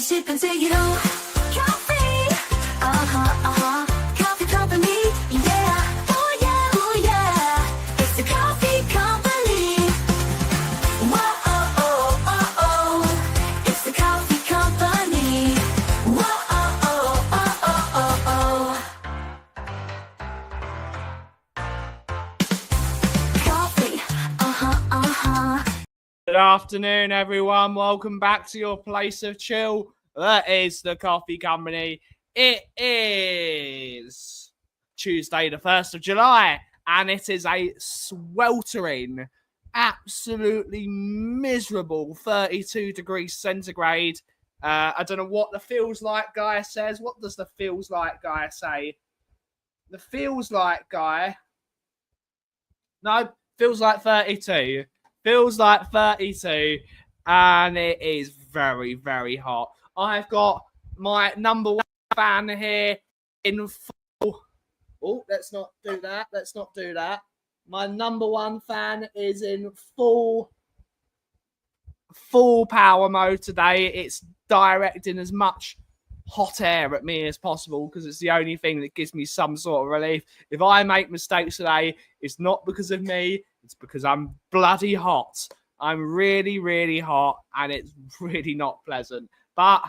sip and take it on. Kauffie, Kauffie company, yeah, oh yeah, it's the Kauffie company. Whoa, it's the Kauffie company. Whoa, Kauffie, Good afternoon, everyone. Welcome back to your place of chill. That is the Kauffie Company. It is Tuesday, the 1st of July, and it is a sweltering, absolutely miserable 32 degrees centigrade. I don't know what the feels like guy says. What does the feels like guy say? The feels like guy. No, feels like 32. Feels like 32, and it is very, very hot. I've got my number one fan here in full. Oh, let's not do that. Let's not do that. My number one fan is in full power mode today. It's directing as much hot air at me as possible because it's the only thing that gives me some sort of relief. If I make mistakes today, it's not because of me. It's because I'm bloody hot. I'm really, really hot, and it's really not pleasant. But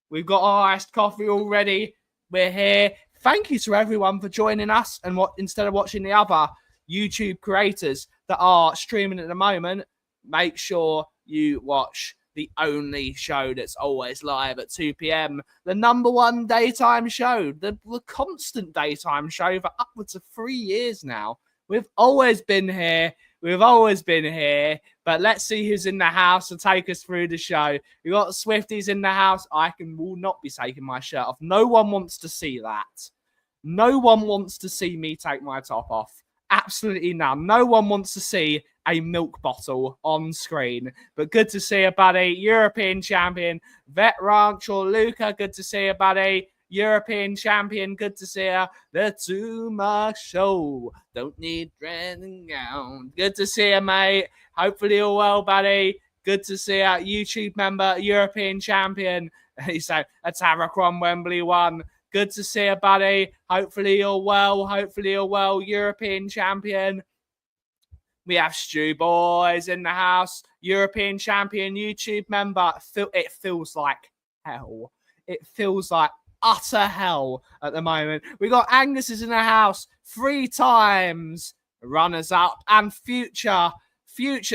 we've got our iced coffee already. We're here. Thank you to everyone for joining us. And instead of watching the other YouTube creators that are streaming at the moment, make sure you watch the only show that's always live at 2 p.m. The number one daytime show, the constant daytime show for upwards of 3 years now. We've always been here. We've always been here. But let's see who's in the house to take us through the show. We've got Swifties in the house. Will not be taking my shirt off. No one wants to see that. No one wants to see me take my top off. Absolutely none. No one wants to see a milk bottle on screen. But good to see you, buddy. European champion, Vet Ranch or Luca. Good to see you, buddy. European champion, good to see you. The Too Much Show. Don't need dressing gown. Good to see you, mate. Hopefully you're well, buddy. Good to see you. YouTube member, European champion. He said, Ataracron Wembley 1. Good to see you, buddy. Hopefully you're well. Hopefully you're well. European champion. We have Stu Boys in the house. European champion, YouTube member. It feels like hell. It feels like utter hell at the moment. We got Angus is in the house 3 times. Runners up and future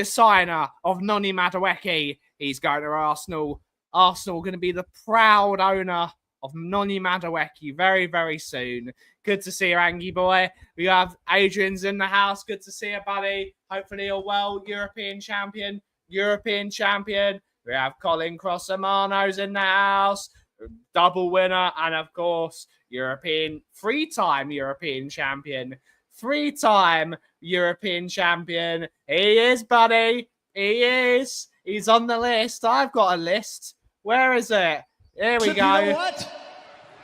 signer of Noni Madueke. He's going to Arsenal. Arsenal going to be the proud owner of Noni Madueke very, very soon. Good to see you, Angie boy. We have Adrian's in the house. Good to see you, buddy. Hopefully you're well. European champion. European champion. We have Colin Crossamano's in the house. Double winner. And, of course, 3-time European champion. 3-time European champion. He is, buddy. He is. He's on the list. I've got a list. Where is it? Here we go. You know what?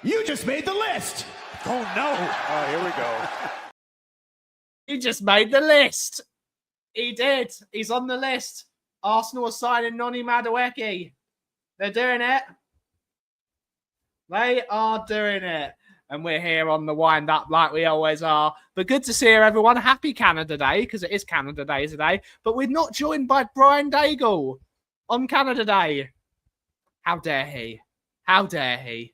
You just made the list. Oh, no. Oh, here we go. He just made the list. He did. He's on the list. Arsenal are signing Noni Madueke. They're doing it. They are doing it. And we're here on the wind up like we always are. But good to see you, everyone. Happy Canada Day, because it is Canada Day today. But we're not joined by Brian Daigle on Canada Day. How dare he? How dare he?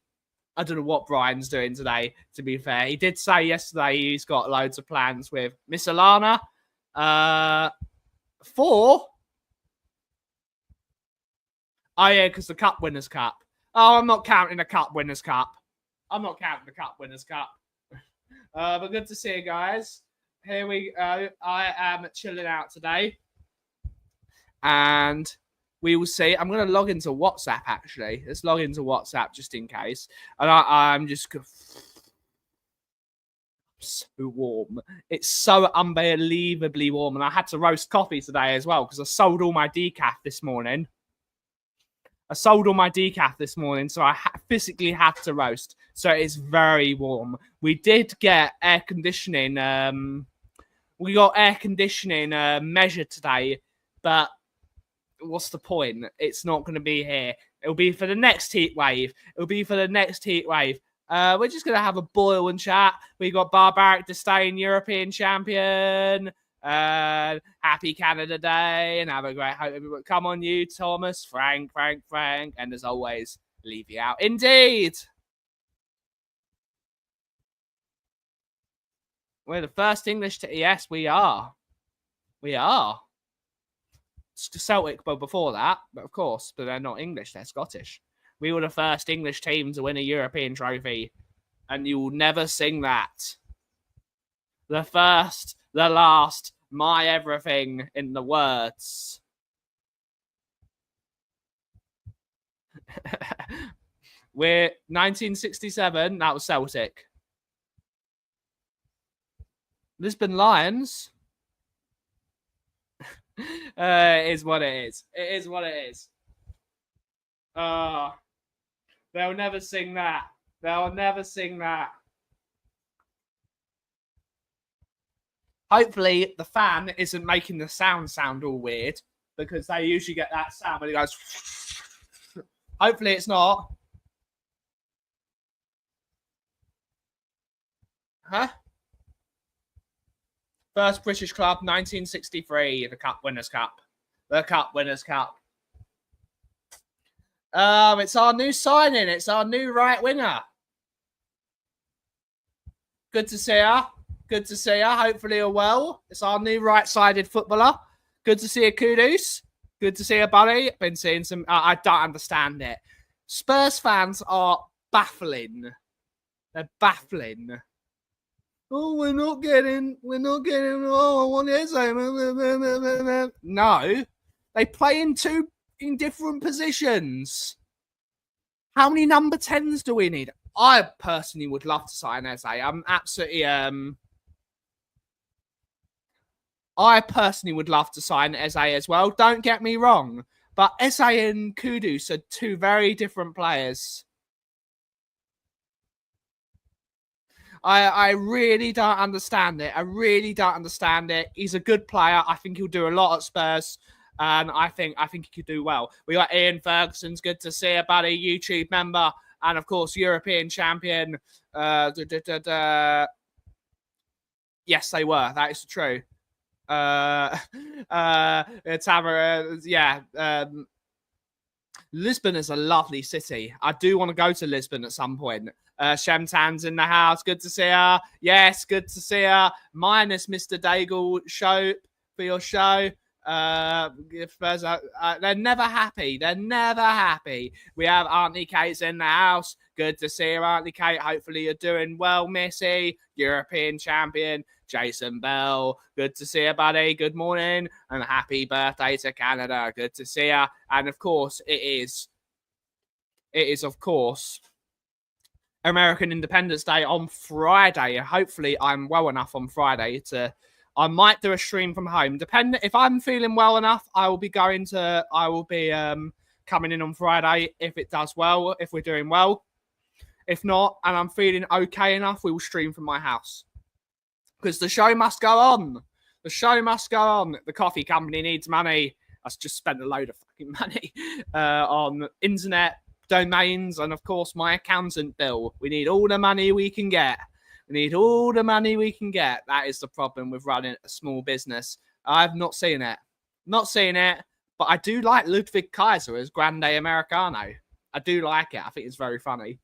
I don't know what Brian's doing today, to be fair. He did say yesterday he's got loads of plans with Miss Alana. Oh, yeah, because the Cup Winners' Cup. Oh, I'm not counting the Cup Winners' Cup. I'm not counting the Cup Winners' Cup. But good to see you guys. Here we go. I am chilling out today. And we will see. I'm going to log into WhatsApp, actually. Let's log into WhatsApp just in case. And I'm just so warm. It's so unbelievably warm. And I had to roast coffee today as well because I sold all my decaf this morning. So I physically had to roast. So it's very warm. We did get air conditioning. We got air conditioning measured today, but what's the point? It's not going to be here. It'll be for the next heat wave. It'll be for the next heat wave. We're just gonna have a boil and chat. We got Barbaric Disdain, European champion. Happy Canada Day, and have a great hope. Come on, you, Thomas, Frank, and as always, leave you out. Indeed. We're the first English to ES. We are. Celtic, but before that, but of course, but they're not English, they're Scottish. We were the first English team to win a European trophy, and you will never sing that. The first, the last, my everything in the words. We're 1967, that was Celtic. Lisbon Lions. It is what it is. It is what it is. They'll never sing that. They'll never sing that. Hopefully, the fan isn't making the sound all weird, because they usually get that sound when it goes. Hopefully, it's not. Huh? First British club, 1963, the Cup Winners' Cup. The Cup Winners' Cup. It's our new signing. It's our new right winger. Good to see her. Good to see her. Hopefully you're well. It's our new right-sided footballer. Good to see her, Kudus. Good to see her, buddy. Been seeing some... I don't understand it. Spurs fans are baffling. They're baffling. Oh, we're not getting, oh, I want to say, no, they play in different positions. How many number 10s do we need? I personally would love to sign Eze. I'm absolutely, I personally would love to sign Eze as well. Don't get me wrong, but Eze and Kudus are two very different players. I really don't understand it. I really don't understand it. He's a good player. I think he'll do a lot at Spurs. And I think he could do well. We got Ian Ferguson's good to see you, buddy. YouTube member. And, of course, European champion. Yes, they were. That is true. Lisbon is a lovely city. I do want to go to Lisbon at some point. Shemtan's in the house. Good to see her. Yes, good to see her. Minus Mr. Daigle show for your show. They're never happy. They're never happy. We have Auntie Kate's in the house. Good to see her, Auntie Kate. Hopefully you're doing well, Missy. European champion. Jason Bell, good to see you, buddy. Good morning and happy birthday to Canada. Good to see you. And of course, it is of course American Independence Day on Friday. Hopefully, I'm well enough on Friday to. I might do a stream from home. Depending if I'm feeling well enough, I will be coming in on Friday if it does well. If we're doing well, if not, and I'm feeling okay enough, we will stream from my house. Because the show must go on. The show must go on. The coffee company needs money. I just spent a load of fucking money on internet domains and, of course, my accountant bill. We need all the money we can get. We need all the money we can get. That is the problem with running a small business. I've not seen it. Not seen it. But I do like Ludwig Kaiser as Grande Americano. I do like it. I think it's very funny.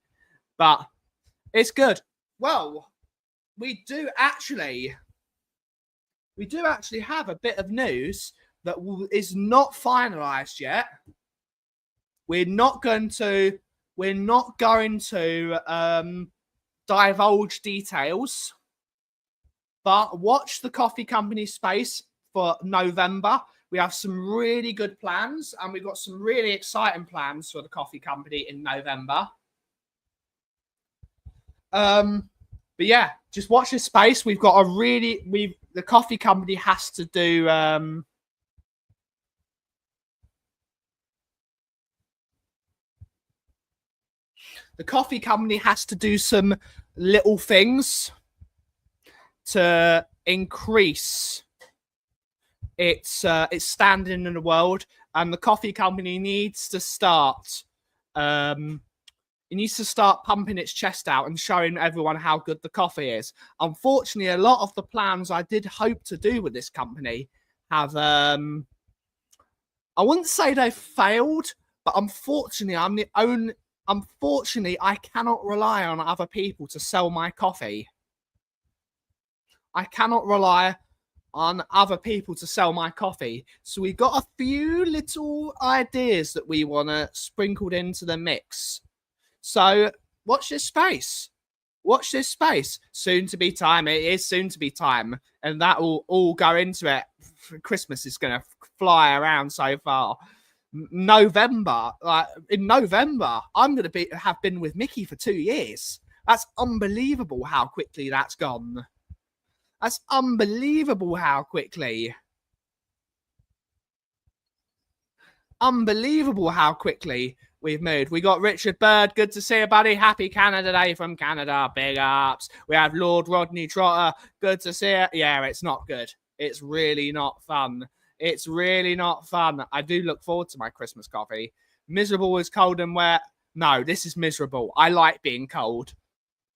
But it's good. Well... We do actually have a bit of news that is not finalized yet. We're not going to divulge details, but watch the coffee company space for November. We have some really good plans, and we've got some really exciting plans for the coffee company in November. But yeah, just watch this space. We've got the coffee company has to do the coffee company has to do some little things to increase its standing in the world, and the coffee company needs to start It needs to start pumping its chest out and showing everyone how good the coffee is. Unfortunately, a lot of the plans I did hope to do with this company have, I wouldn't say they've failed, but unfortunately, I cannot rely on other people to sell my coffee. I cannot rely on other people to sell my coffee. So we got a few little ideas that we want to sprinkle into the mix. So watch this space. Watch this space. Soon to be time. It is soon to be time. And that will all go into it. Christmas is going to fly around so far. November. In November, I'm going to have been with Mickey for 2 years. That's unbelievable how quickly that's gone. That's unbelievable how quickly. Unbelievable how quickly we've moved. We got Richard Bird. Good to see you, buddy. Happy Canada Day from Canada. Big ups. We have Lord Rodney Trotter. Good to see you. Yeah, it's not good. It's really not fun. It's really not fun. I do look forward to my Christmas coffee. Miserable is cold and wet. No, this is miserable. I like being cold.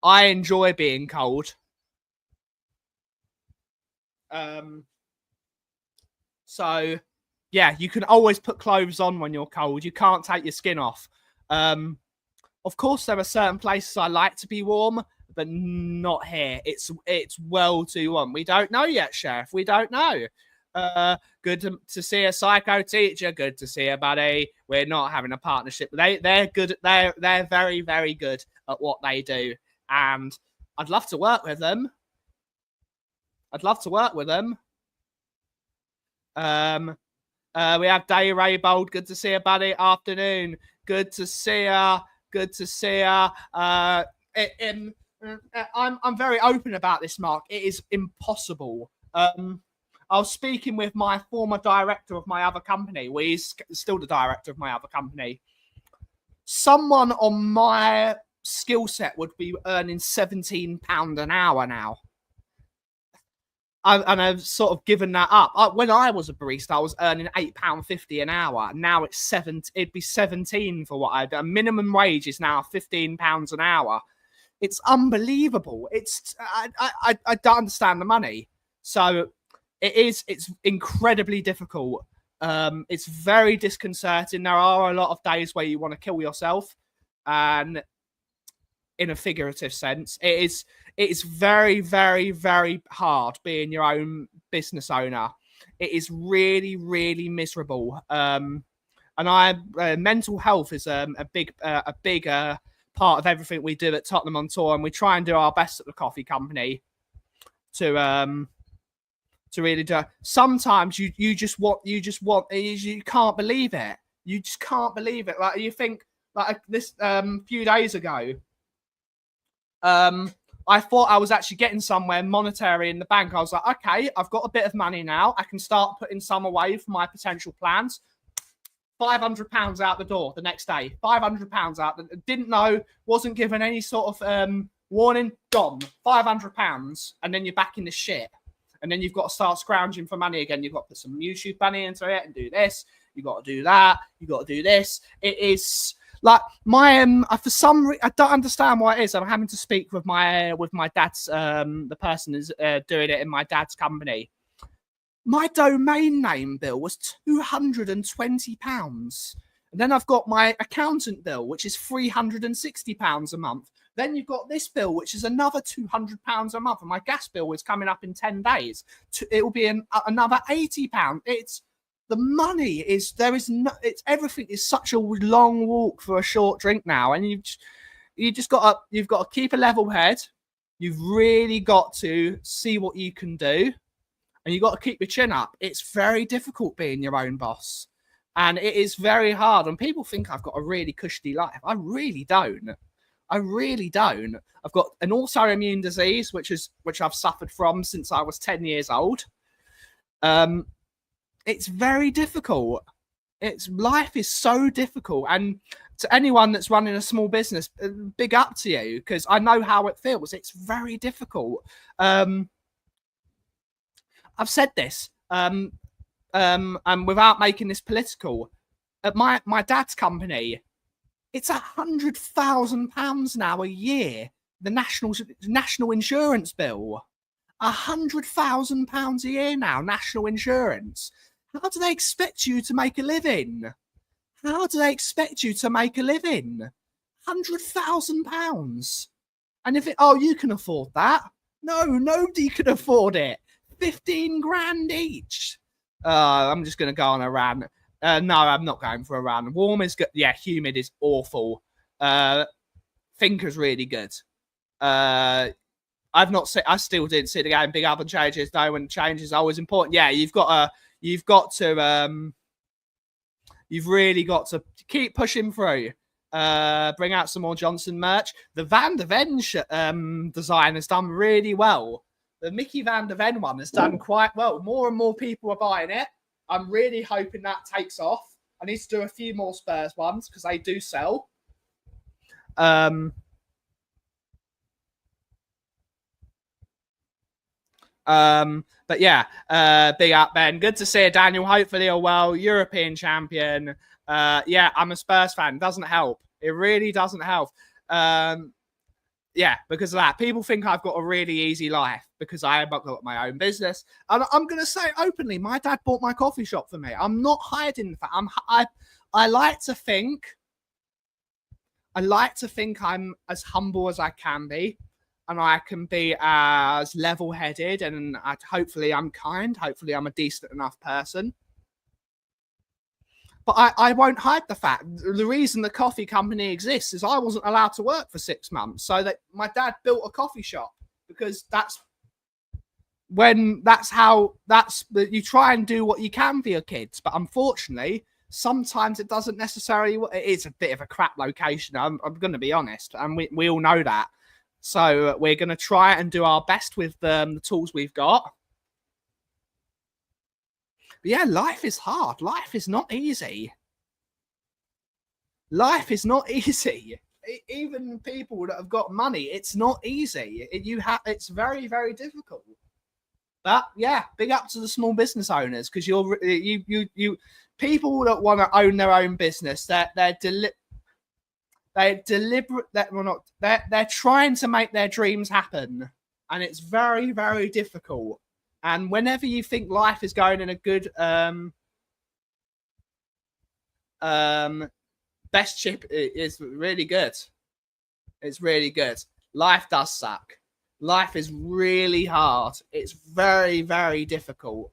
I enjoy being cold. So yeah, you can always put clothes on when you're cold. You can't take your skin off. Of course, there are certain places I like to be warm, but not here. It's well too warm. We don't know yet, Sheriff. We don't know. Good to see a psycho teacher. Good to see a buddy. We're not having a partnership. They're good. They're very, very good at what they do, and I'd love to work with them. I'd love to work with them. We have Day Raybold. Good to see you, buddy. Afternoon. Good to see ya. Good to see ya. I'm very open about this, Mark. It is impossible. I was speaking with my former director of my other company. Well, he's still the director of my other company. Someone on my skill set would be earning £17 an hour now. And I've sort of given that up. When I was a barista, I was earning £8.50 an hour. Now it's it'd be 17 for what I do. Minimum wage is now £15 an hour. It's unbelievable. I don't understand the money. So it's incredibly difficult. It's very disconcerting. There are a lot of days where you want to kill yourself, and in a figurative sense, it is very, very, very hard being your own business owner. It is really, really miserable. And mental health is a big part of everything we do at Tottenham on Tour, and we try and do our best at the coffee company to really do. Sometimes you can't believe it. You just can't believe it. Like, you think, like, this few days ago, I thought I was actually getting somewhere monetary in the bank. I was like, okay, I've got a bit of money now. I can start putting some away for my potential plans. £500 out the door the next day. £500 out. Didn't know, wasn't given any sort of warning. Gone. £500. And then you're back in the shit. And then you've got to start scrounging for money again. You've got to put some YouTube money into it and do this. You've got to do that. You've got to do this. It is... Like, my for some reason, I don't understand why it is. I'm having to speak with my dad's the person who's doing it in my dad's company. My domain name bill was £220, and then I've got my accountant bill, which is £360 a month. Then you've got this bill, which is another £200 a month, and my gas bill is coming up in 10 days. It will be another £80. The money is everything is such a long walk for a short drink now, and you've got to keep a level head. You've really got to see what you can do, and you've got to keep your chin up. It's very difficult being your own boss, and it is very hard. And people think I've got a really cushy life. I really don't. I've got an autoimmune disease, which I've suffered from since I was 10 years old. It's very difficult. Life is so difficult. And to anyone that's running a small business, big up to you, because I know how it feels. It's very difficult. I've said this, and without making this political, at my dad's company, It's £100,000 now a year. The national insurance bill. £100,000 a year now, national insurance. How do they expect you to make a living? How do they expect you to make a living? £100,000. And if you can afford that. No, nobody can afford it. 15 grand each. I'm just going to go on a rant. No, I'm not going for a rant. Warm is good. Yeah, humid is awful. Thinker's really good. I still didn't see the game. Big up and changes. No, when changes are always important. Yeah, you've really got to keep pushing through. Bring out some more Johnson merch. The Van der Ven design has done really well. The Mickey Van der Ven one has done quite well. More and more people are buying it. I'm really hoping that takes off. I need to do a few more Spurs ones because they do sell. But yeah, big up, Ben. Good to see you, Daniel. Hopefully you're well. European champion. Yeah, I'm a Spurs fan. Doesn't help. It really doesn't help. Yeah, because of that. People think I've got a really easy life because I have got my own business. And I'm going to say openly, my dad bought my coffee shop for me. I'm not hiding the fact. I like to think I'm as humble as I can be. And I can be as level-headed, and hopefully I'm kind. Hopefully I'm a decent enough person. But I won't hide the fact. The reason the coffee company exists is I wasn't allowed to work for 6 months. So that my dad built a coffee shop because you try and do what you can for your kids. But unfortunately, sometimes it doesn't necessarily. It's a bit of a crap location. I'm going to be honest. And we all know that. So we're going to try and do our best with the tools we've got. But yeah, life is hard. Life is not easy. Life is not easy. Even people that have got money, it's not easy. It's very, very difficult. But yeah, big up to the small business owners because you people that want to own their own business. They're trying to make their dreams happen, and it's very, very difficult. And whenever you think life is going in a good best chip is really good. It's really good. Life does suck. Life is really hard. It's very, very difficult.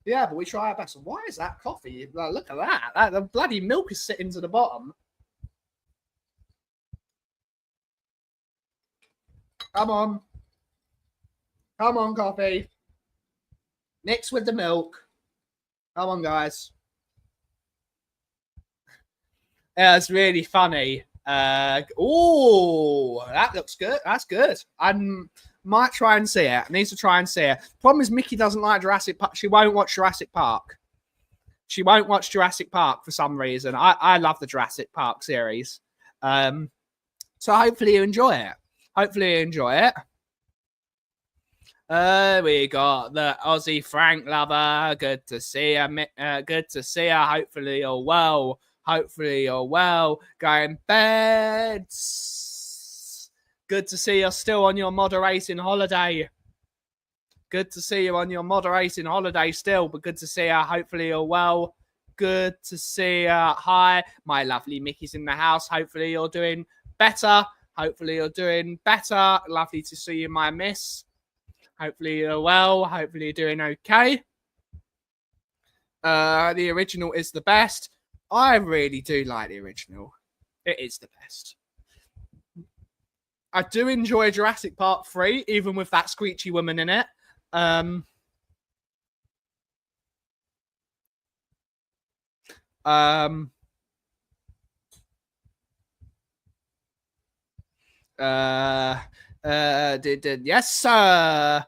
Yeah, but we try our best. Why is that coffee? Look at that. The bloody milk is sitting to the bottom. Come on. Come on, coffee. Mix with the milk. Come on, guys. Yeah, it's really funny. Oh, that looks good. That's good. I might try and see it. I need to try and see it. Problem is, Mickey doesn't like Jurassic Park. She won't watch Jurassic Park. She won't watch Jurassic Park for some reason. I love the Jurassic Park series. So hopefully you enjoy it. Hopefully you enjoy it. We got the Aussie Frank lover. Good to see her. Good to see her. Hopefully you're well. Hopefully you're well. Going beds. Good to see you're still on your moderating holiday. Good to see you on your moderating holiday still, but good to see you. Hopefully you're well. Good to see you. Hi, my lovely Mickey's in the house. Hopefully you're doing better. Hopefully you're doing better. Lovely to see you, my miss. Hopefully you're well. Hopefully you're doing okay. The original is the best. I really do like the original. It is the best. I do enjoy Jurassic Park 3, even with that screechy woman in it. Yes, sir.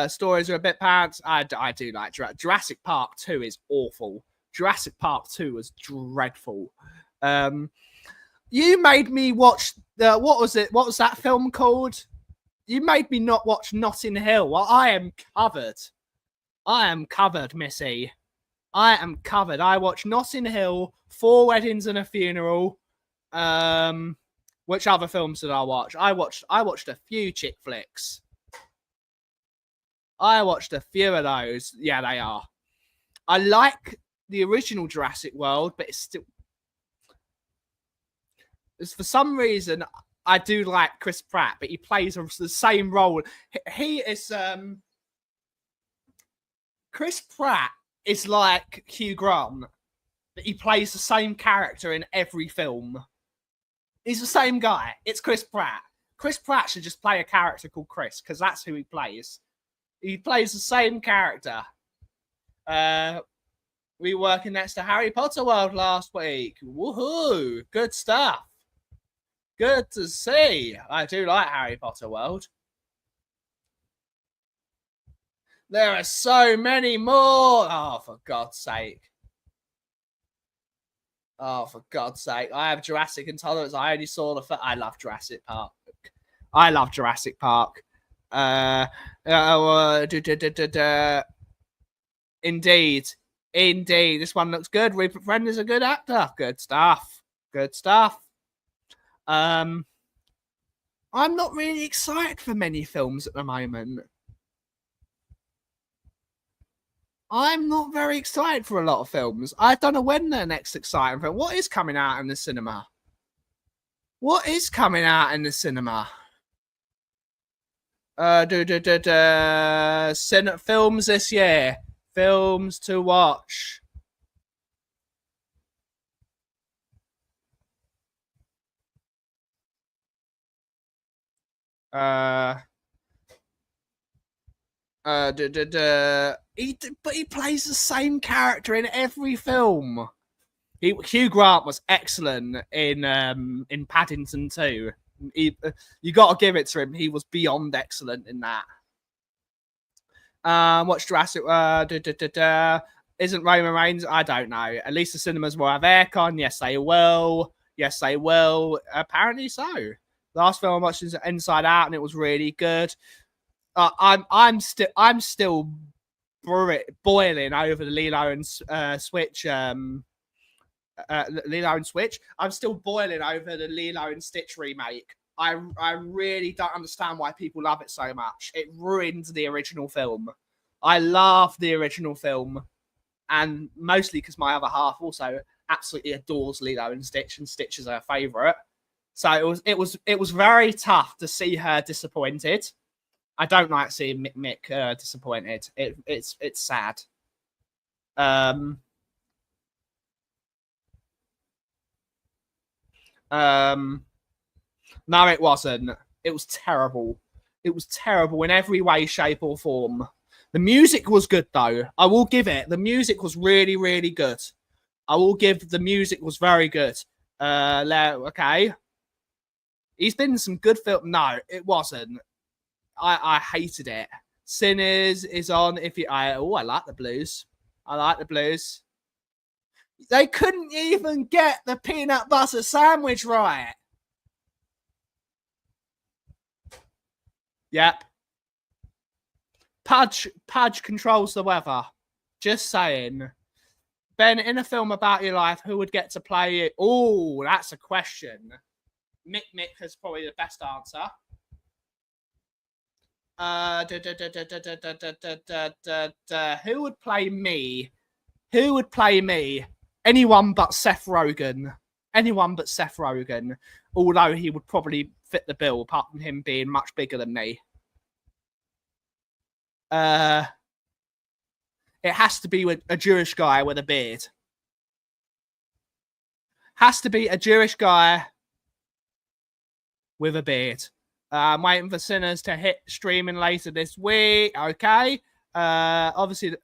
Stories are a bit pants. I do like Jurassic Park 2 is awful. Jurassic Park 2 was dreadful. You made me watch what was it? What was that film called? You made me not watch Notting Hill. Well, I am covered. I am covered, Missy. I am covered. I watched Notting Hill, 4 Weddings and a Funeral. Which other films did I watch? I watched a few chick flicks. I watched a few of those. Yeah, they are. I like the original Jurassic World, but it's for some reason I do like Chris Pratt, but he plays the same role. He is Chris Pratt is like Hugh Grant, but he plays the same character in every film. He's the same guy. It's Chris Pratt. Chris Pratt should just play a character called Chris, because that's who he plays. He plays the same character. We were working next to Harry Potter World last week. Woohoo! Good stuff. Good to see. I do like Harry Potter World. There are so many more. Oh, for God's sake. Oh, for God's sake. I have Jurassic Intolerance. I only saw the... I love Jurassic Park. I love Jurassic Park. Indeed. Indeed. This one looks good. Rupert Friend is a good actor. Good stuff. Good stuff. I'm not really excited for many films at the moment. I'm not very excited for a lot of films. I don't know when the next exciting film. What is coming out in the cinema? What is coming out in the cinema? Films this year. Films to watch. But he plays the same character in every film. Hugh Grant was excellent in Paddington 2. You got to give it to him. He was beyond excellent in that. Watch Jurassic. Isn't Roman Reigns? I don't know. At least the cinemas will have aircon. Yes, they will. Yes, they will. Apparently so. Last film I watched is Inside Out, and it was really good. I'm still boiling over the Lilo and Switch. Lilo and Switch. I'm still boiling over the Lilo and Stitch remake. I really don't understand why people love it so much. It ruins the original film. I love the original film, and mostly because my other half also absolutely adores Lilo and Stitch is her favorite. So it was very tough to see her disappointed. I don't like seeing Mick disappointed. It's sad. No, it wasn't. It was terrible. It was terrible in every way, shape, or form. The music was good, though. I will give it. The music was really, really good. I will give the music was very good. Okay. He's been in some good film. No, it wasn't. I hated it. Sinners is on. I like the Blues. I like the Blues. They couldn't even get the peanut butter sandwich right. Yep. Pudge controls the weather. Just saying. Ben, in a film about your life, who would get to play it? Oh, that's a question. Mick is probably the best answer. Who would play me? Who would play me? Anyone but Seth Rogen. Anyone but Seth Rogen. Although he would probably fit the bill, apart from him being much bigger than me. It has to be with a Jewish guy with a beard. Has to be a Jewish guy with a beard. I'm waiting for Sinners to hit streaming later this week. Okay. Obviously,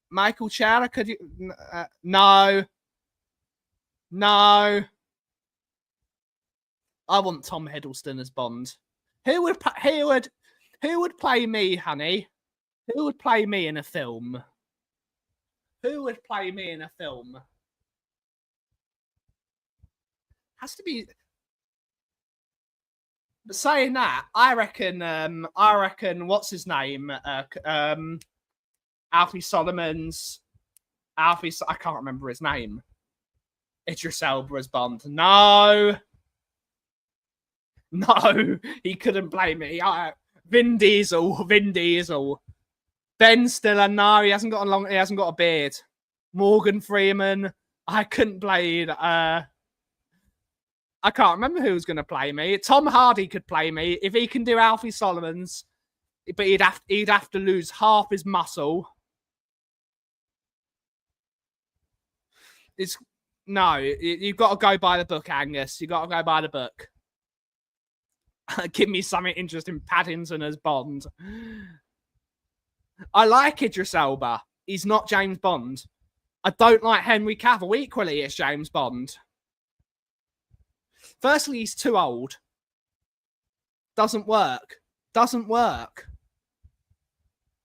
Michael Chandler, could you? No. No. I want Tom Hiddleston as Bond. Who would play me, honey? Who would play me in a film? Who would play me in a film? Has to be. But saying that, I reckon. What's his name? Alfie Solomons. I can't remember his name. Idris Elba as Bond. No, he couldn't play me. Vin Diesel. Ben Stiller. No, he hasn't got a beard. Morgan Freeman. I couldn't play. I can't remember who was going to play me. Tom Hardy could play me if he can do Alfie Solomons, but he'd have to lose half his muscle. You've got to go by the book, Angus. You've got to go by the book. Give me something interesting. Paddington as Bond. I like Idris Elba. He's not James Bond. I don't like Henry Cavill equally as James Bond. Firstly, he's too old. Doesn't work.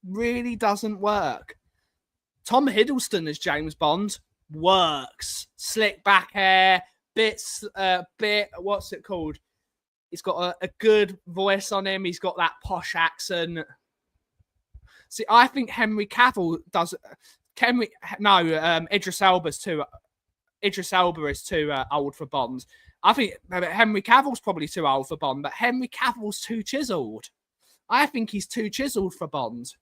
Really doesn't work. Tom Hiddleston as James Bond works. Slick back hair, what's it called? He's got a good voice on him. He's got that posh accent. See, I think Henry Cavill does. Idris Elba is too old for Bond. I think Henry Cavill's probably too old for Bond, but Henry Cavill's too chiseled. I think he's too chiseled for Bond.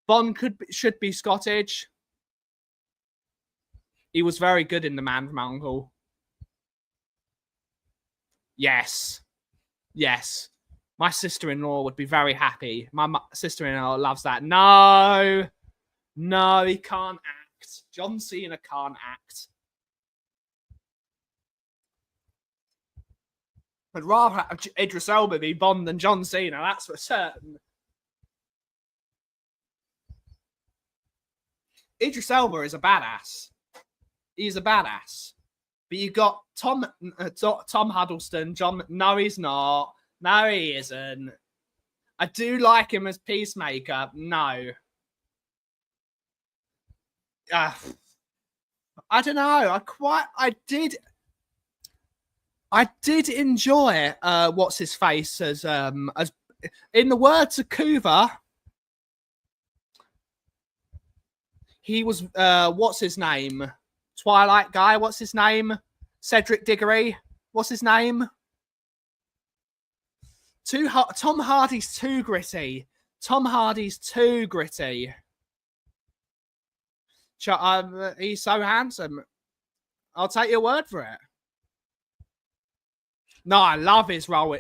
Bond should be Scottish. He was very good in The Man from U.N.C.L.E. Yes. My sister-in-law would be very happy. My sister-in-law loves that. No, he can't act. John Cena can't act. I'd rather have Idris Elba be Bond than John Cena, that's for certain. Idris Elba is a badass. He's a badass. But you got Tom Huddleston. No, he's not. No, he isn't. I do like him as Peacemaker. No. I don't know. I did enjoy what's his face as in the words of Coover. He was what's his name? Twilight guy. What's his name? Cedric Diggory. What's his name? Tom Hardy's too gritty. He's so handsome. I'll take your word for it. No, I love his role.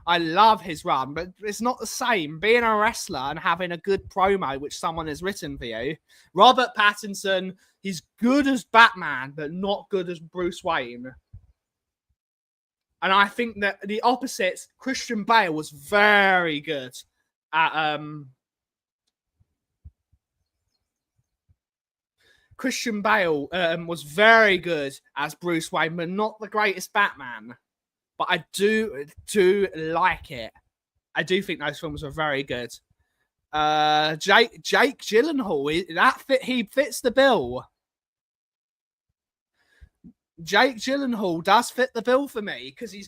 I love his run, but it's not the same. Being a wrestler and having a good promo, which someone has written for you. Robert Pattinson, he's good as Batman, but not good as Bruce Wayne. And I think that the opposite, Christian Bale was very good at Christian Bale was very good as Bruce Wayne, but not the greatest Batman. But I do like it. I do think those films are very good. Jake Gyllenhaal, he fits the bill. Jake Gyllenhaal does fit the bill for me because he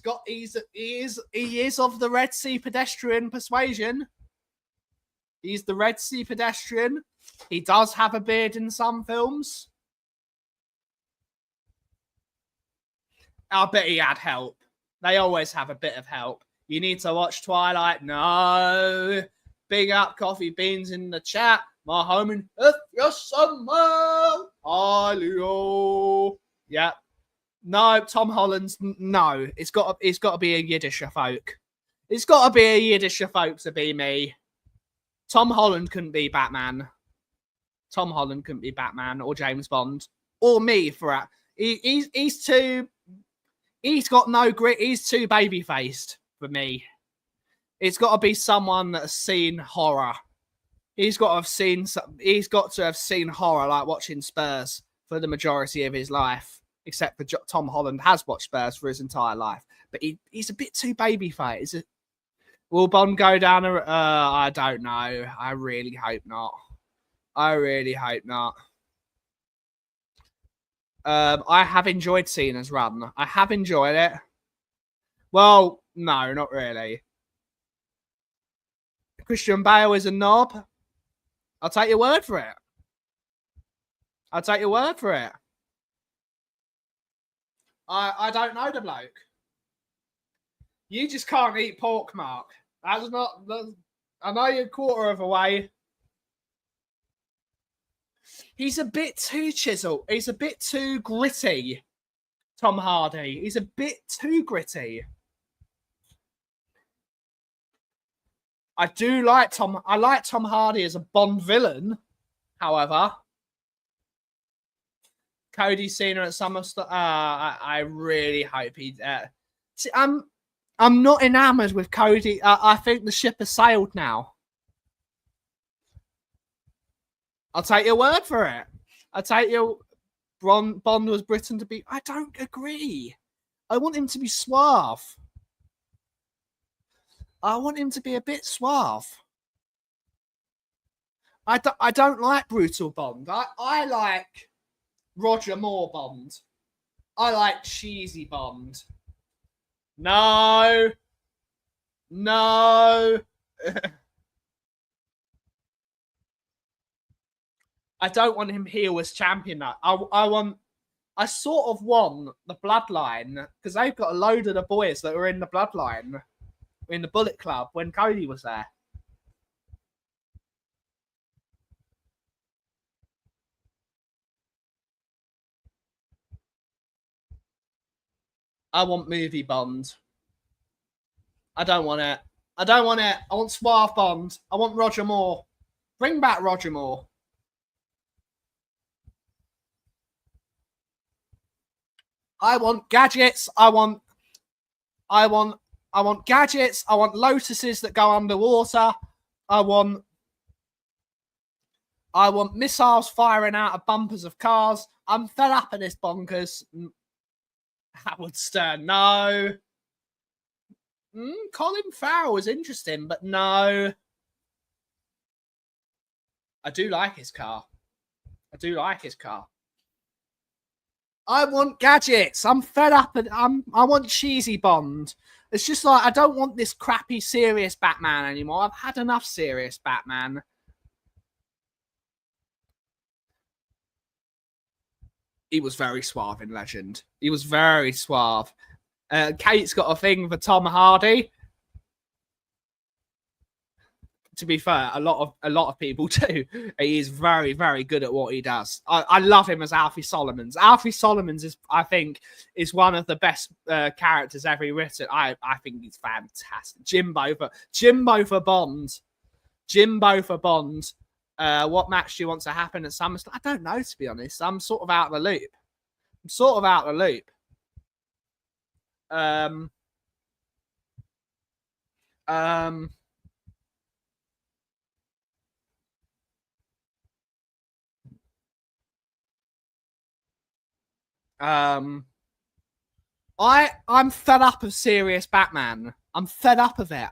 is of the Red Sea pedestrian persuasion. He's the Red Sea pedestrian. He does have a beard in some films. I bet he had help. They always have a bit of help. You need to watch Twilight. No. Big up Coffee Beans in the chat. My homie, if you're someone, Alio. Yep. No, Tom Holland's no. It's got to be a Yiddisher folk. It's got to be a Yiddisher folk to be me. Tom Holland couldn't be Batman. Tom Holland couldn't be Batman or James Bond or me for that. He's too. He's got no grit. He's too baby-faced for me. It's got to be someone that has seen horror. He's got to have seen horror, like watching Spurs for the majority of his life. Except for Tom Holland has watched Spurs for his entire life, but he's a bit too baby-faced. Will Bond go down? I don't know. I really hope not. I have enjoyed Cena's run. I have enjoyed it. Well, no, not really. Christian Bale is a knob. I'll take your word for it. I'll take your word for it. I don't know the bloke. You just can't eat pork, Mark. That's not... I know you're a quarter of a way. He's a bit too chiseled. He's a bit too gritty, Tom Hardy. He's a bit too gritty. I like Tom Hardy as a Bond villain, however. Cody Cena at SummerSlam. I really hope he... see, I'm not enamored with Cody. I think the ship has sailed now. I'll take your word for it. I'll take your... Bond was Britain to be... I don't agree. I want him to be suave. I want him to be a bit suave. I don't like brutal Bond. I like Roger Moore Bond. I like cheesy Bond. No. No. I don't want him heel as champion. I sort of want the Bloodline, because they've got a load of the boys that were in the Bloodline, in the Bullet Club, when Cody was there. I want movie Bond. I don't want it. I don't want it. I want suave Bond. I want Roger Moore. Bring back Roger Moore. I want gadgets. I want gadgets. I want lotuses that go underwater. I want missiles firing out of bumpers of cars. I'm fed up of this bonkers. Howard Stern, no. Colin Farrell is interesting, but no. I do like his car. I do like his car. I want gadgets. I'm fed up, and I want cheesy Bond. It's just like, I don't want this crappy serious Batman anymore. I've had enough serious Batman. He was very suave in Legend. He was very suave. Kate's got a thing for Tom Hardy. To be fair, a lot of people do. He is very, very good at what he does. I love him as Alfie Solomons. Alfie Solomons is, I think, is one of the best characters ever written. I think he's fantastic. Jimbo for Bond. Jimbo for Bond. What match do you want to happen at SummerSlam? I don't know, to be honest. I'm sort of out of the loop. I'm fed up of serious Batman. I'm fed up of it.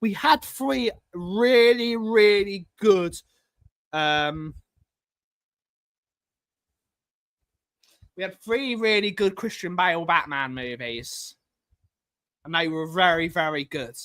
We had three really, really good we had three really good Christian Bale Batman movies. And they were very, very good.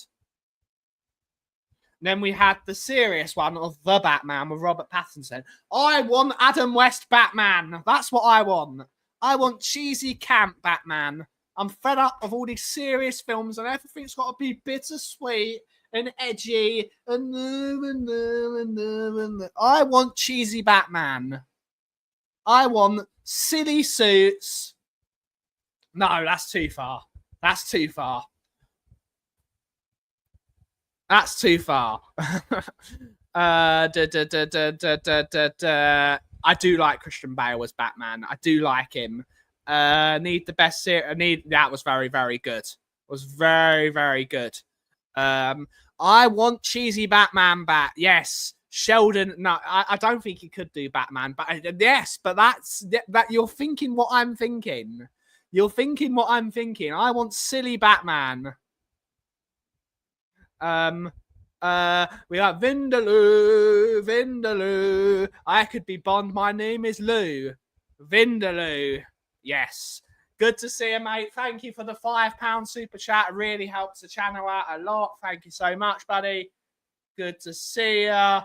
Then we had the serious one of The Batman with Robert Pattinson. I want Adam West Batman. That's what I want. I want cheesy camp Batman. I'm fed up of all these serious films and everything's got to be bittersweet and edgy. I want cheesy Batman. I want silly suits. No, that's too far. That's too far. That's too far. I do like Christian Bale as Batman. I do like him. Need the best series. That was very, very good. Was very, very good. I want cheesy Batman back. Yes. Sheldon. No, I don't think he could do Batman. But yes, but that you're thinking what I'm thinking. You're thinking what I'm thinking. I want silly Batman. We got Vindaloo. I could be Bond. My name is Lou. Vindaloo. Yes. Good to see you, mate. Thank you for the £5 super chat. It really helps the channel out a lot. Thank you so much, buddy. Good to see you.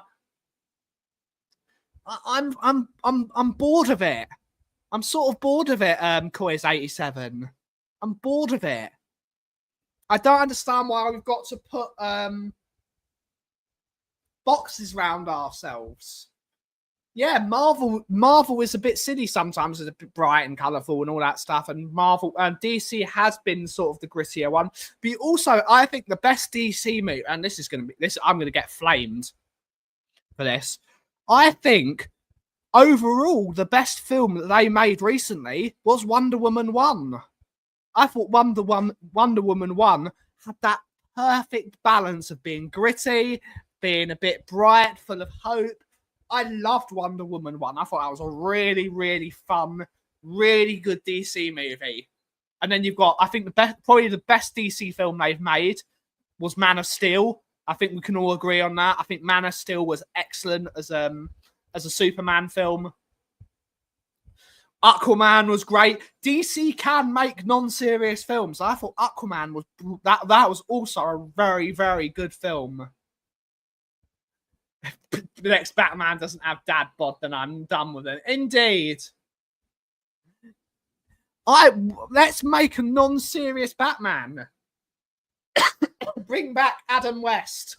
I'm bored of it. I'm sort of bored of it. Koi's 87. I'm bored of it. I don't understand why we've got to put boxes round ourselves. Yeah, Marvel is a bit silly sometimes. It's a bit bright and colourful and all that stuff. And Marvel and DC has been sort of the grittier one. But also, I think the best DC movie, and this is going to be this, I'm going to get flamed for this. I think overall the best film that they made recently was Wonder Woman 1. I thought Wonder Woman 1 had that perfect balance of being gritty, being a bit bright, full of hope. I loved Wonder Woman 1. I thought that was a really, really fun, really good DC movie. And then you've got, I think probably the best DC film they've made was Man of Steel. I think we can all agree on that. I think Man of Steel was excellent as a Superman film. Aquaman was great. DC can make non-serious films. I thought Aquaman was that was also a very, very good film. The next Batman doesn't have dad bod, then I'm done with it. Indeed. Let's make a non-serious Batman. Bring back Adam West.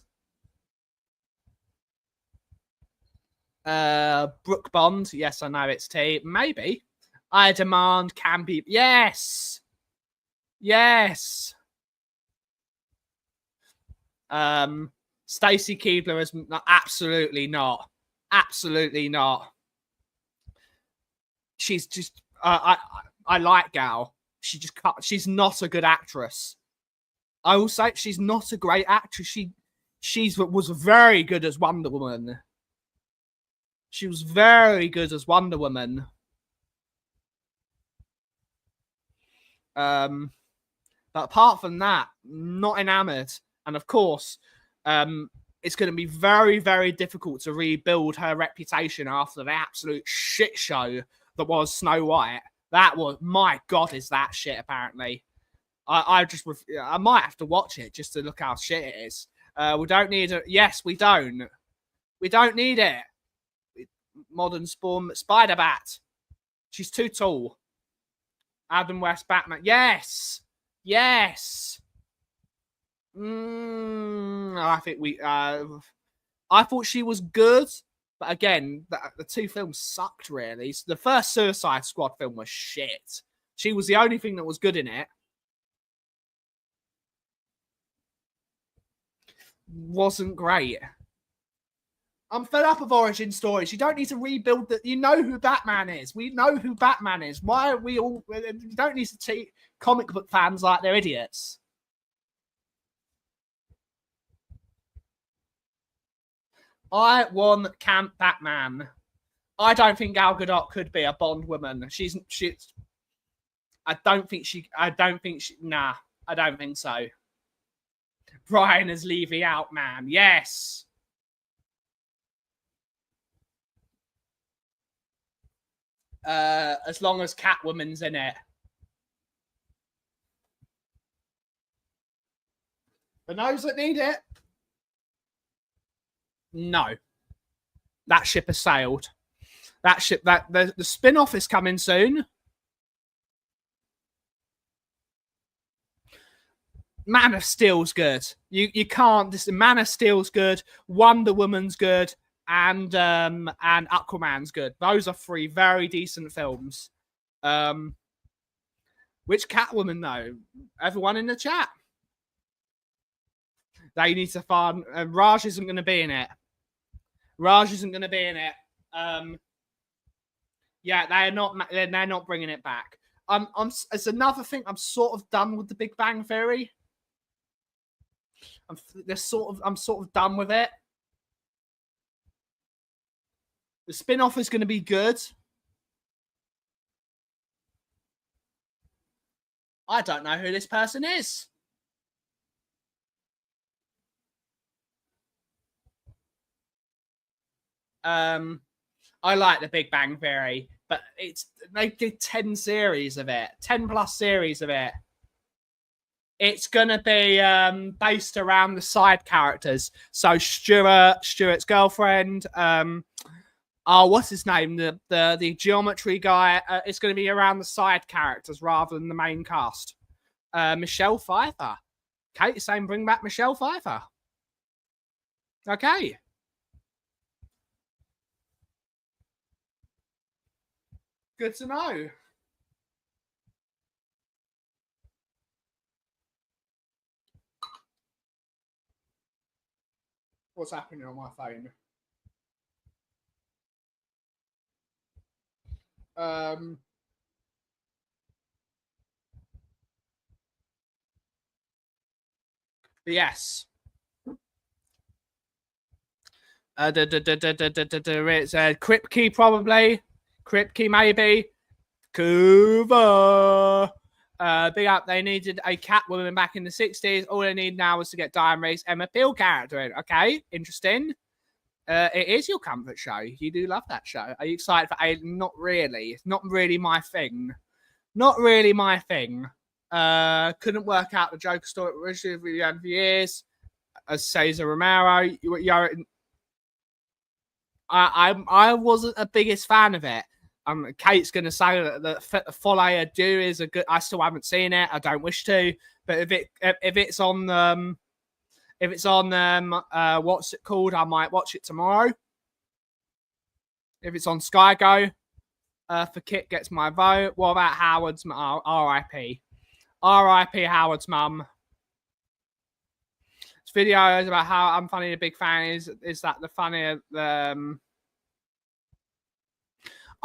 Brooke Bond. Yes, I know it's T. Maybe. I demand can be. Yes. Yes. Stacy Keibler is absolutely not. Absolutely not. She's just. I like Gal. She's not a good actress. I will say she's not a great actress. She was very good as Wonder Woman. She was very good as Wonder Woman. But apart from that, not enamored. And of course, it's going to be very, very difficult to rebuild her reputation after the absolute shit show that was Snow White. That was, my God, is that shit, apparently. I might have to watch it just to look how shit it is. We don't need it. Yes, we don't. We don't need it. Modern Spawn, Spider-Bat. She's too tall. Adam West, Batman. Yes. Yes. I think I thought she was good, but again, the two films sucked really. So the first Suicide Squad film was shit. She was the only thing that was good in it. Wasn't great. I'm fed up of origin stories. You don't need to rebuild that. You know who Batman is. We know who Batman is. Why are we all? You don't need to treat comic book fans like they're idiots. I want Camp Batman. I don't think Gal Gadot could be a Bond woman. She's. I don't think she. Nah, I don't think so. Brian is leaving out, man. Yes. As long as Catwoman's in it. For those that need it. No. That ship has sailed. That ship, the spin-off is coming soon. Man of Steel's good. You can't. Man of Steel's good. Wonder Woman's good. And Aquaman's good. Those are three very decent films. Which Catwoman though? Everyone in the chat. They need to find. Raj isn't going to be in it. Raj isn't going to be in it. Yeah, they're not bringing it back. It's another thing. I'm sort of done with the Big Bang Theory. I'm sort of done with it. The spin-off is going to be good. I don't know who this person is. I like the Big Bang Theory, but they did 10 series of it, 10 plus series of it. It's going to be based around the side characters. So Stuart's girlfriend, Oh, what's his name? The geometry guy. It's going to be around the side characters rather than the main cast. Michelle Pfeiffer. Kate is saying bring back Michelle Pfeiffer. Okay. Good to know. What's happening on my phone? Yes. It's Kripke probably. Kripke maybe. Vancouver. Big up. They needed a Catwoman back in the 60s. All they need now is to get Diane Reeves Emma Peel character in. Okay, interesting. It is your comfort show. You do love that show. Are you excited for Alien? Not really. It's not really my thing. Not really my thing. Couldn't work out the Joker story originally for years. As Cesar Romero, I wasn't the biggest fan of it. Kate's going to say that the Folie Do is a good. I still haven't seen it. I don't wish to. But if it's on what's it called? I might watch it tomorrow. If it's on Sky Go, for Kit gets my vote. What about Howard's? R.I.P. R.I.P. Howard's mum. This video is about how unfunny the Big Fan is. Is that the funnier?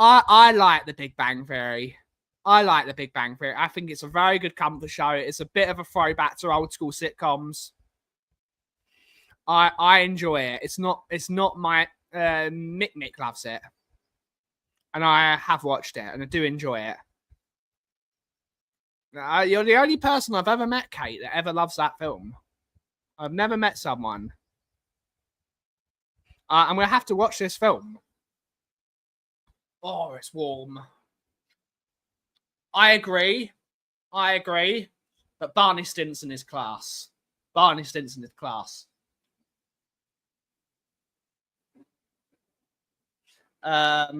I like the Big Bang Theory. I like the Big Bang Theory. I think it's a very good comfort show. It's a bit of a throwback to old school sitcoms. I enjoy it. It's not my Mick loves it, and I have watched it, and I do enjoy it. You're the only person I've ever met, Kate, that ever loves that film. I've never met someone. I'm gonna have to watch this film. Oh, it's warm. I agree. But Barney Stinson is class. Barney Stinson is class. I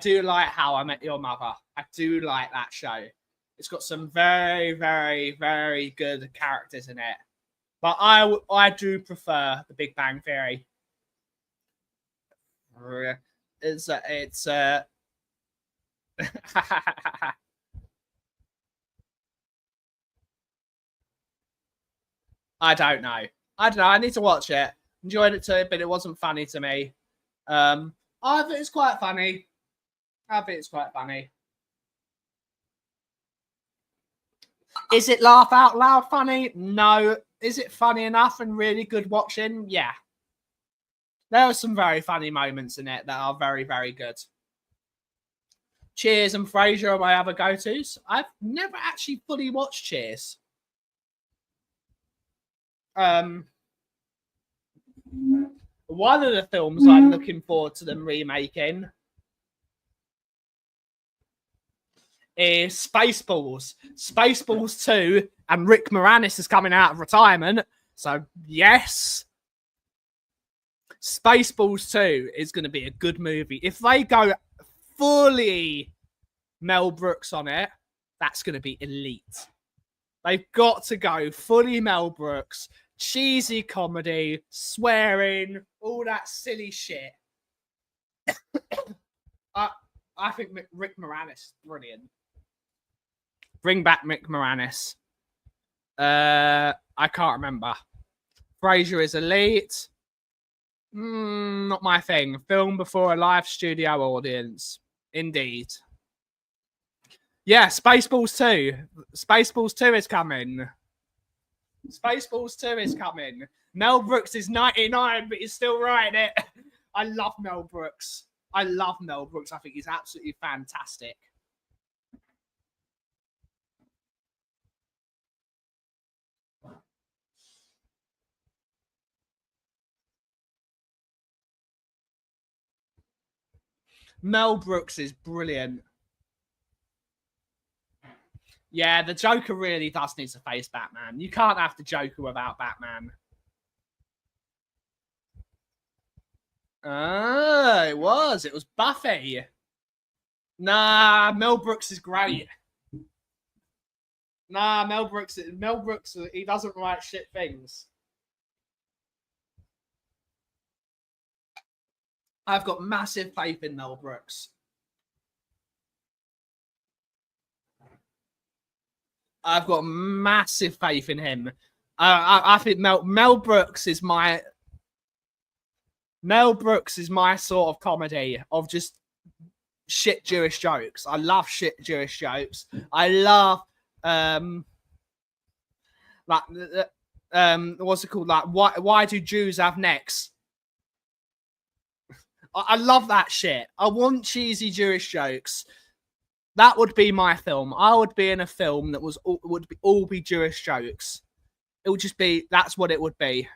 do like How I Met Your Mother. I do like that show. It's got some very, very, very good characters in it. But I do prefer The Big Bang Theory. It's I don't know. I need to watch it. Enjoyed it too, but it wasn't funny to me. I think it's quite funny. Is it laugh out loud funny? No. Is it funny enough and really good watching? Yeah. There are some very funny moments in it that are very, very good. Cheers and Frasier are my other go-tos. I've never actually fully watched Cheers. One of the films I'm looking forward to them remaking is Spaceballs. Spaceballs 2, and Rick Moranis is coming out of retirement. So, yes. Spaceballs 2 is going to be a good movie. If they go fully Mel Brooks on it, that's going to be elite. They've got to go fully Mel Brooks, cheesy comedy, swearing, all that silly shit. I think Rick Moranis is brilliant. Bring back Rick Moranis. I can't remember. Frasier is elite. Not my thing. Film before a live studio audience. Indeed. Yeah, Spaceballs 2. Spaceballs 2 is coming. Spaceballs 2 is coming. Mel Brooks is 99, but he's still writing it. I love Mel Brooks. I think he's absolutely fantastic. Mel Brooks is brilliant. Yeah, the Joker really does need to face Batman. You can't have the Joker without Batman. It was. It was Buffy. Nah, Mel Brooks is great. Nah, Mel Brooks, he doesn't write shit things. I've got massive faith in Mel Brooks. I've got massive faith in him. I think Mel Brooks is my sort of comedy of just shit Jewish jokes. I love shit Jewish jokes. I love what's it called? Like why do Jews have necks? I love that shit. I want cheesy Jewish jokes. That would be my film. I would be in a film that would all be Jewish jokes. It would just be, that's what it would be.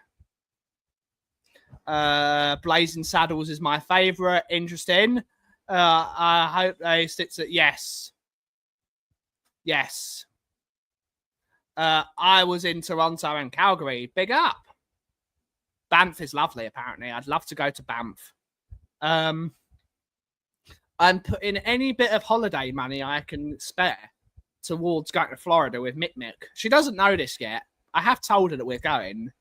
Blazing Saddles is my favorite. Interesting. I hope they stick to yes. Yes. I was in Toronto and Calgary. Big up. Banff is lovely, apparently. I'd love to go to Banff. I'm putting any bit of holiday money I can spare towards going to Florida with Mick Mick. She doesn't know this yet. I have told her that we're going.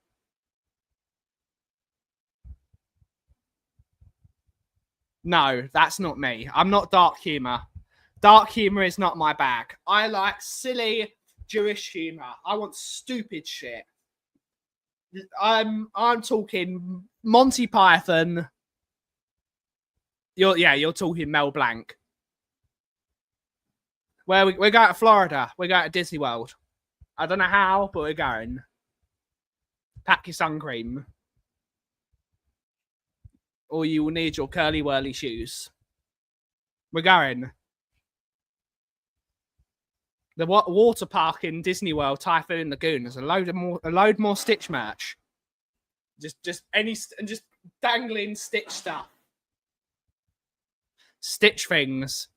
No, that's not me. I'm not dark humor. Dark humor is not my bag. I like silly Jewish humor. I want stupid shit. I'm talking Monty Python. You're talking Mel Blanc. Where we're going to Florida. We're going to Disney World. I don't know how, but we're going. Pack your sun cream. Or you will need your curly whirly shoes. We're going. The water park in Disney World, Typhoon Lagoon. There's a load more Stitch merch. Just dangling Stitch stuff. Stitch things.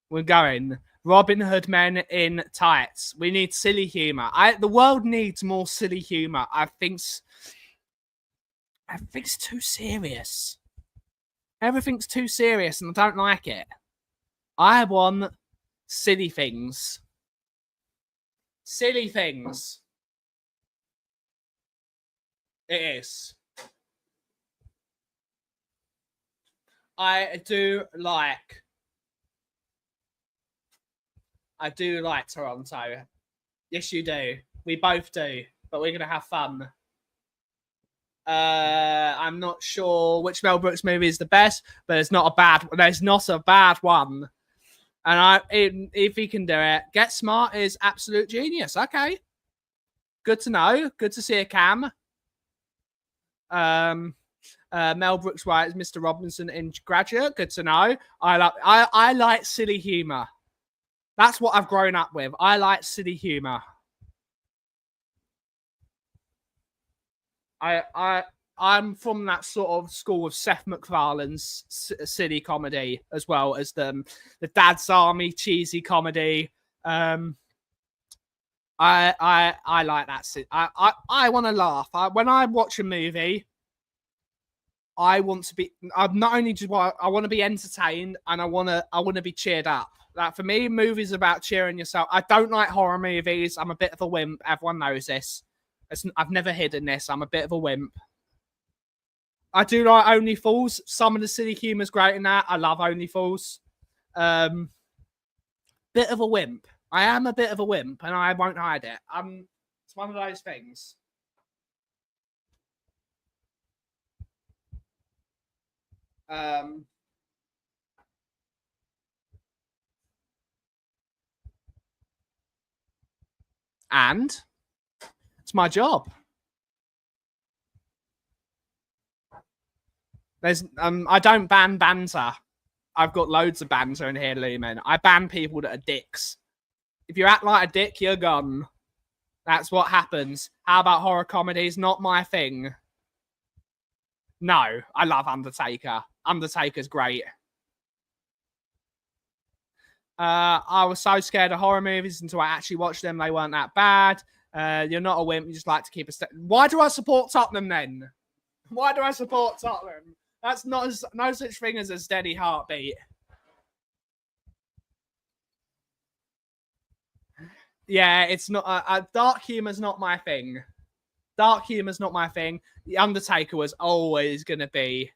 We're going. Robin Hood men in tights. We need silly humor. The world needs more silly humor. I think it's too serious. Everything's too serious, and I don't like it. I want silly things. Silly things. It is. I do like Toronto. Yes, you do. We both do. But we're going to have fun. I'm not sure which Mel Brooks movie is the best, but there's not a bad one. And if he can do it, Get Smart is absolute genius. Okay. Good to know. Good to see a Cam. Mel Brooks writes Mr. Robinson in Graduate. Good to know. I like silly humor. That's what I've grown up with. I like silly humor. I'm from that sort of school of Seth MacFarlane's silly comedy, as well as the Dad's Army cheesy comedy. I like that. I want to laugh. When I watch a movie, I want to be. I'm not only just I want to be entertained, and I want to be cheered up. Like for me, movies about cheering yourself. I don't like horror movies. I'm a bit of a wimp. Everyone knows this. I've never hidden this. I'm a bit of a wimp. I do like Only Fools. Some of the silly humor's great in that. I love Only Fools. Bit of a wimp. I am a bit of a wimp, and I won't hide it. It's one of those things. And it's my job. I don't ban banter. I've got loads of banter in here, Lumen. I ban people that are dicks. If you act like a dick, you're gone. That's what happens. How about horror comedies? Not my thing. No, I love Undertaker. Undertaker's great. I was so scared of horror movies until I actually watched them. They weren't that bad. You're not a wimp. You just like to keep a... Why do I support Tottenham then? Why do I support Tottenham? That's not no such thing as a steady heartbeat. Yeah, it's not. Dark humor's not my thing. Dark humor's not my thing. The Undertaker was always going to be.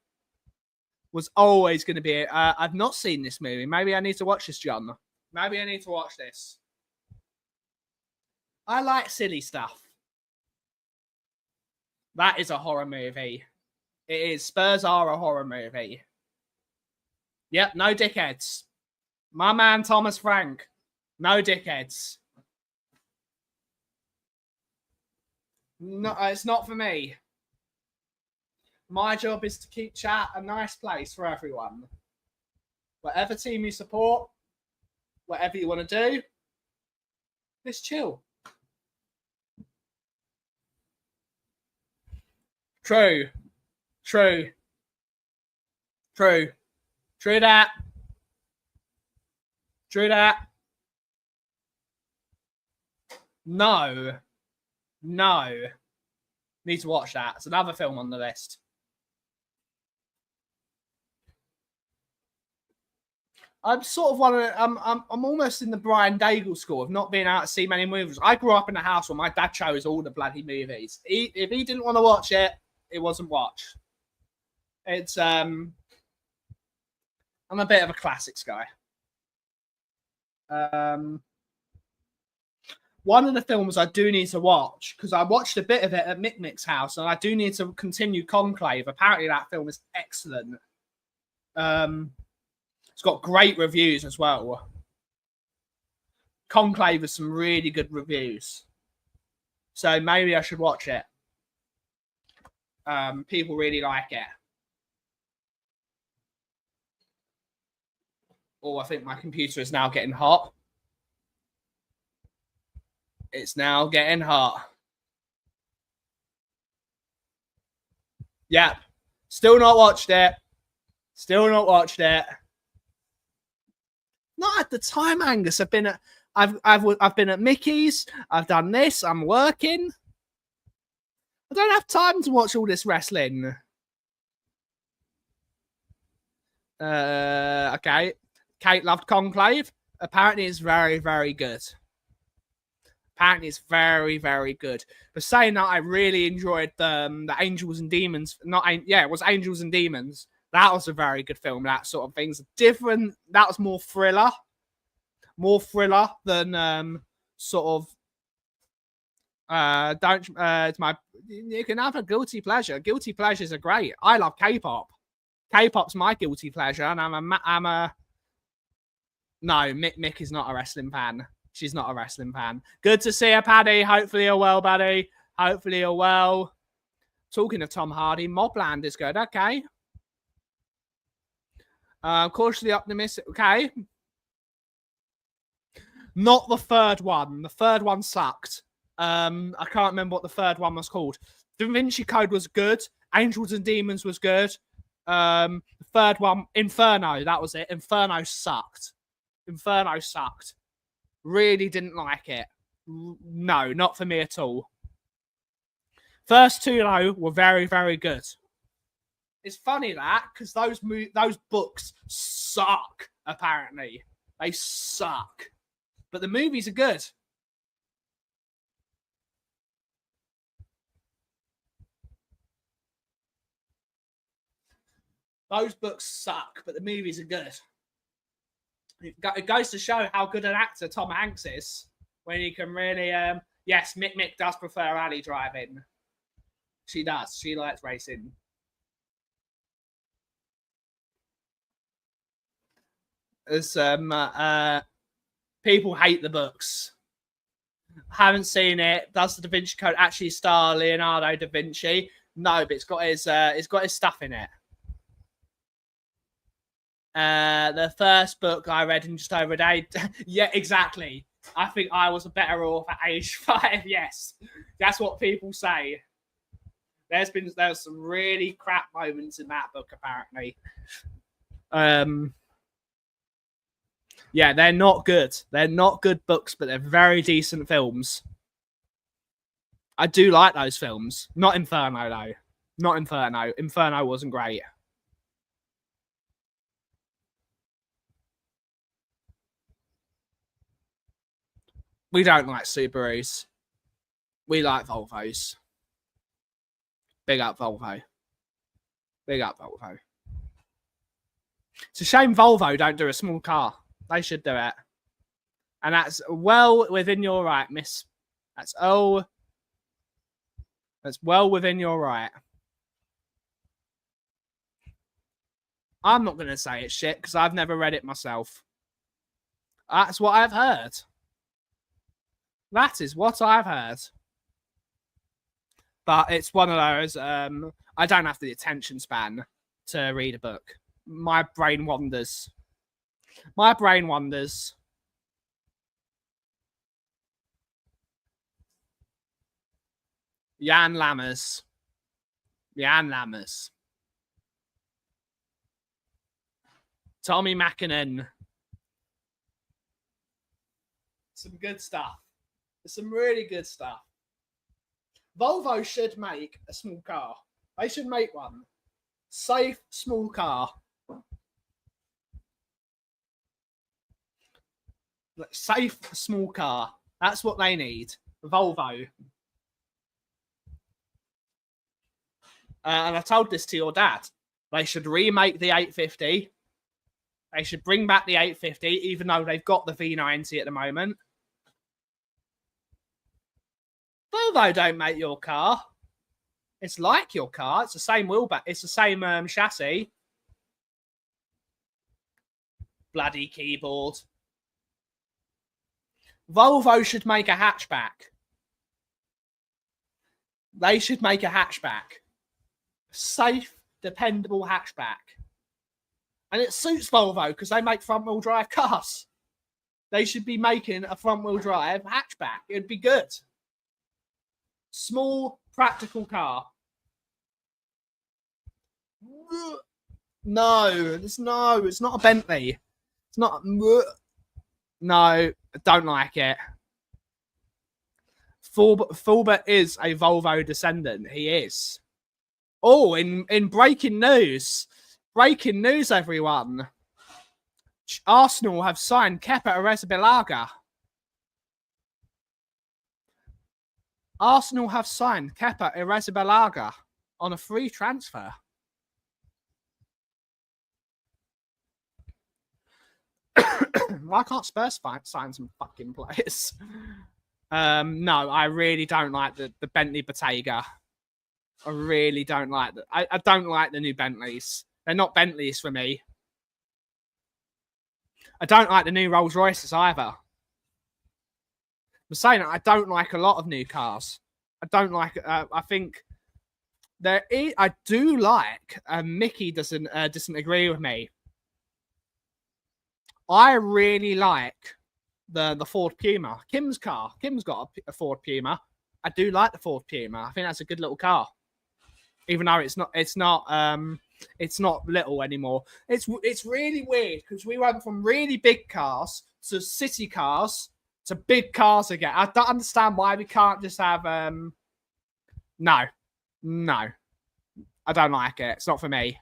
I've not seen this movie. Maybe I need to watch this, John. Maybe I need to watch this. I like silly stuff. That is a horror movie. It is. Spurs are a horror movie. Yep, no dickheads. My man Thomas Frank. No dickheads. No, it's not for me. My job is to keep chat a nice place for everyone. Whatever team you support, whatever you want to do, just chill. True. True that. No. Need to watch that. It's another film on the list. I'm sort of I'm almost in the Brian Daigle school of not being able to see many movies. I grew up in a house where my dad chose all the bloody movies. If he didn't want to watch it, it wasn't watched. It's I'm a bit of a classics guy. One of the films I do need to watch, because I watched a bit of it at Mick Mick's house, and I do need to continue Conclave. Apparently that film is excellent. It's got great reviews as well. Conclave has some really good reviews. So maybe I should watch it. People really like it. Oh, I think my computer is now getting hot. It's now getting hot. Yep. Still not watched it. Not at the time, Angus. I've been at Mickey's. I've done this. I'm working. I don't have time to watch all this wrestling. Okay. Kate loved Conclave. Apparently, it's very, very good. Very good. But saying that, I really enjoyed the Angels and Demons. It was Angels and Demons. That was a very good film. That sort of thing's different. That was more thriller than sort of. You can have a guilty pleasure. Guilty pleasures are great. I love K-pop. K-pop's my guilty pleasure, and No, Mick is not a wrestling fan. She's not a wrestling fan. Good to see her, Paddy. Hopefully you're well, buddy. Hopefully you're well. Talking of Tom Hardy, Mobland is good. Okay. Cautiously optimistic. Okay. Not the third one. The third one sucked. I can't remember what the third one was called. Da Vinci Code was good. Angels and Demons was good. The third one, Inferno. That was it. Inferno sucked. Really didn't like it. No, not for me at all. First two, though, were very, very good. It's funny that, because those books suck, apparently. They suck. But the movies are good. Those books suck, but the movies are good. It goes to show how good an actor Tom Hanks is when he can really... yes, Mick does prefer alley driving. She does. She likes racing. As people hate the books. Haven't seen it. Does the Da Vinci Code actually star Leonardo da Vinci? No, but it's got his stuff in it. The first book I read in just over a day. Yeah, exactly. I think I was better off at age 5. Yes, that's what people say. There's some really crap moments in that book, apparently. Yeah, they're not good. They're not good books, but they're very decent films. I do like those films. Not Inferno, though. Not Inferno. Inferno wasn't great. We don't like Subarus. We like Volvos. Big up Volvo. Big up Volvo. It's a shame Volvo don't do a small car. They should do it. And that's well within your right, miss. That's well within your right. I'm not going to say it's shit because I've never read it myself. That's what I've heard. That is what I've heard. But it's one of those, I don't have the attention span to read a book. My brain wanders. My brain wanders. Jan Lammers. Jan Lammers. Tommy Mackinnon. Some good stuff. Some really good stuff. Volvo should make a small car. They should make one. Safe, small car. Safe, small car. That's what they need. Volvo. And I told this to your dad. They should remake the 850. They should bring back the 850, even though they've got the V90 at the moment. Volvo don't make your car. It's like your car. It's the same wheelbase. It's the same chassis. Bloody keyboard. Volvo should make a hatchback. They should make a hatchback. Safe, dependable hatchback. And it suits Volvo because they make front-wheel drive cars. They should be making a front-wheel drive hatchback. It'd be good. Small, practical car. No, it's not a Bentley. It's not. No, I don't like it. Fulbert is a Volvo descendant. He is. Oh, in breaking news, everyone. Arsenal have signed Kepa Arrizabalaga. Arsenal have signed Kepa Arrizabalaga on a free transfer. Why can't Spurs sign some fucking players? No, I really don't like the Bentley Bottega. I really don't like that. I don't like the new Bentleys. They're not Bentleys for me. I don't like the new Rolls Royces either. I'm saying I don't like a lot of new cars. I don't like. I think there is. I do like. Mickey doesn't agree with me. I really like the Ford Puma. Kim's car. Kim's got a Ford Puma. I do like the Ford Puma. I think that's a good little car. Even though it's not little anymore. It's really weird because we went from really big cars to city cars to big cars again. I don't understand why we can't just have No. I don't like it. It's not for me.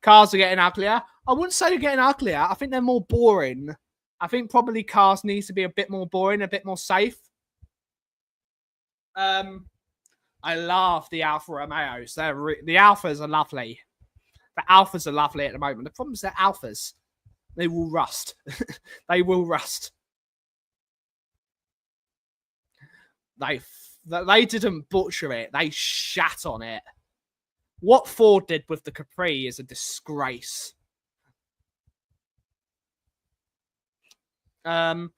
Cars are getting uglier. I wouldn't say they're getting uglier. I think they're more boring. I think probably cars need to be a bit more boring, a bit more safe. I love the Alfa Romeos. The Alfas are lovely. The Alfas are lovely at the moment. The problem is they're Alfas. They will rust. They will rust. They didn't butcher it. They shat on it. What Ford did with the Capri is a disgrace. I'm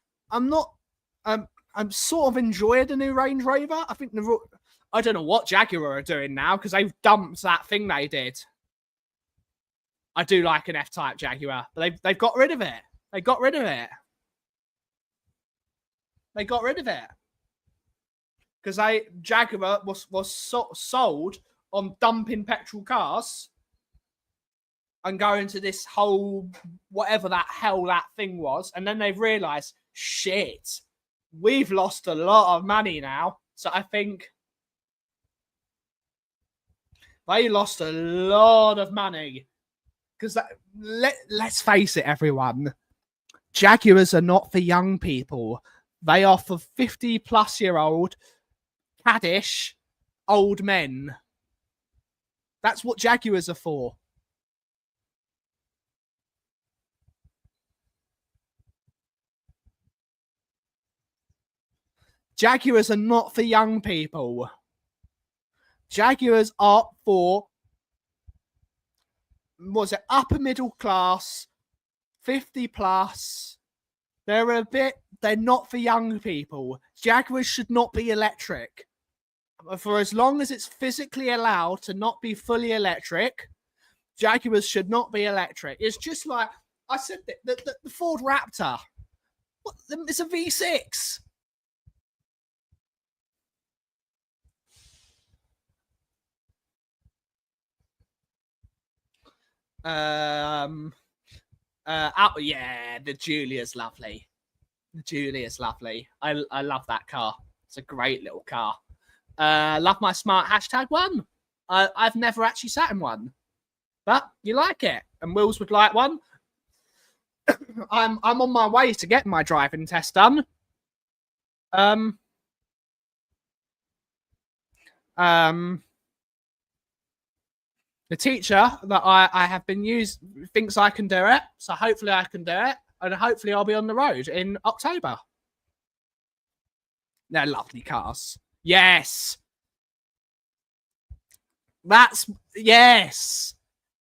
sort of enjoying the new Range Rover. I don't know what Jaguar are doing now because they've dumped that thing they did. I do like an F-Type Jaguar, but they've got rid of it. They got rid of it. They got rid of it because Jaguar was sold on dumping petrol cars and going to this whole whatever that hell that thing was, and then they've realised, shit, we've lost a lot of money now. So I think they lost a lot of money because let's face it, everyone, Jaguars are not for young people. They are for 50-plus-year-old caddish old men. That's what Jaguars are for. Jaguars are not for young people. Jaguars are for, was it upper middle class, 50 plus. They're not for young people. Jaguars should not be electric. For as long as it's physically allowed to not be fully electric, Jaguars should not be electric. It's just like I said, the Ford Raptor. It's a V6. Yeah, the Julia's lovely. The Julia's lovely. I love that car. It's a great little car. Love my smart #1. I've never actually sat in one, but you like it, and Wills would like one. I'm on my way to getting my driving test done. The teacher that I have been used thinks I can do it, so hopefully I can do it, and hopefully I'll be on the road in October. They're lovely cars. Yes. That's yes.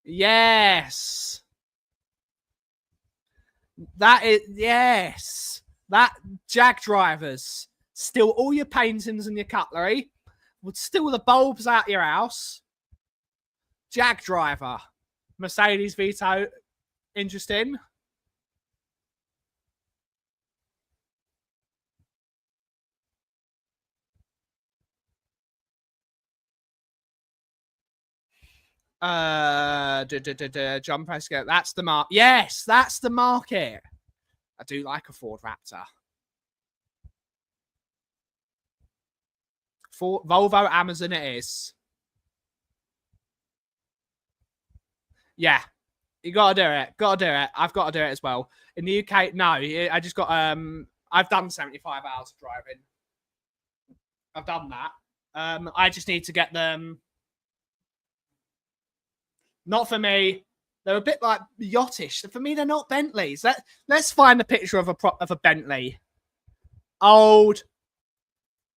Yes. That is yes. That Jag drivers steal all your paintings and your cutlery, would steal the bulbs out your house. Jag driver. Mercedes Vito. Interesting. John Prescott. That's the mark. Yes, that's the market. I do like a Ford Raptor. Volvo Amazon it is. Yeah. You gotta do it. Gotta do it. I've got to do it as well. In the UK, no. I just got I've done 75 hours of driving. I've done that. I just need to get them. Not for me. They're a bit like yachtish. For me, they're not Bentleys. Let's find a picture of a Bentley. Old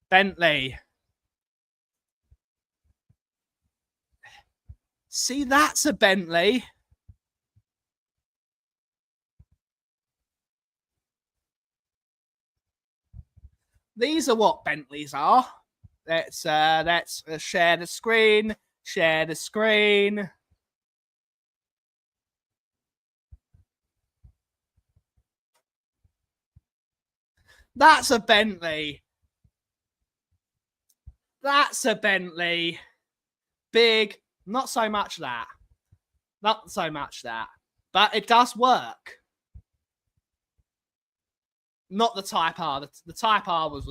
Bentley. See, that's a Bentley. These are what Bentleys are. Let's share the screen. Share the screen. That's a Bentley. That's a Bentley. Big. Not so much that. Not so much that. But it does work. Not the Type R. The Type R was...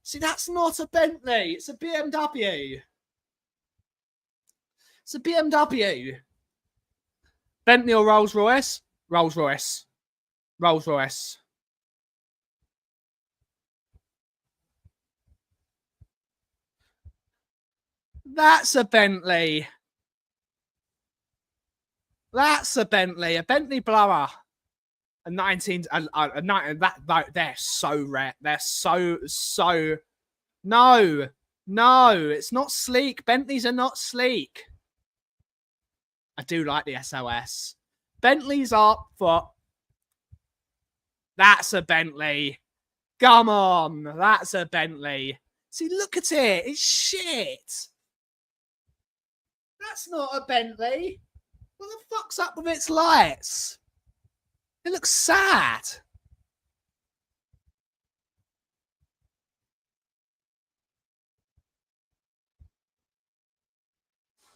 See, that's not a Bentley. It's a BMW. It's a BMW. Bentley or Rolls Royce? Rolls Royce. Rolls Royce. That's a Bentley. That's a Bentley. A Bentley blower. A 19. They're so rare. They're so. No. No. It's not sleek. Bentleys are not sleek. I do like the SOS. Bentleys are for. That's a Bentley. Come on. That's a Bentley. See, look at it. It's shit. That's not a Bentley. What the fuck's up with its lights? It looks sad.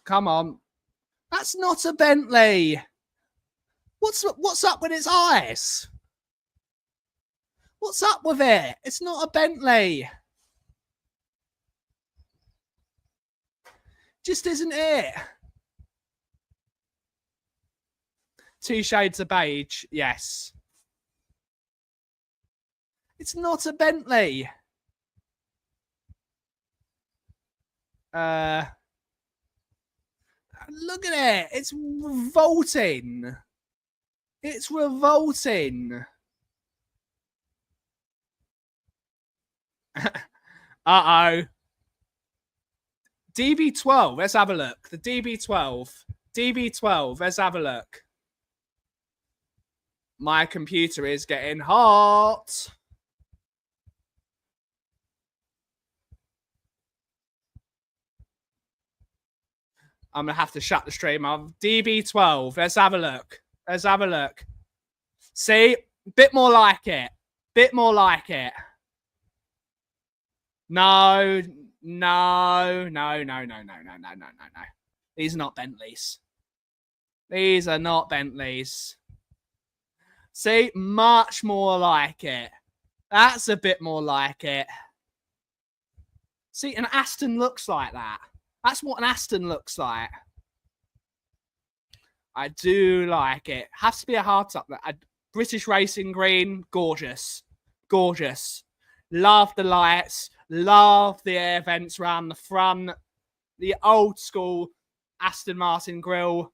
Come on. That's not a Bentley. What's up with its eyes? What's up with it? It's not a Bentley. Just isn't it? 2 shades of beige. Yes. It's not a Bentley. Look at it. It's revolting. It's revolting. Uh-oh. DB12. Let's have a look. The DB12. DB12. Let's have a look. My computer is getting hot. I'm going to have to shut the stream off. DB12. Let's have a look. Let's have a look. See? Bit more like it. Bit more like it. No. No. No, no, no, no, no, no, no, no, no. These are not Bentleys. These are not Bentleys. See? Much more like it. That's a bit more like it. See, an Aston looks like that. That's what an Aston looks like. I do like it. Has to be a hard top. A British Racing Green, gorgeous. Gorgeous. Love the lights. Love the air vents around the front. The old school Aston Martin grille.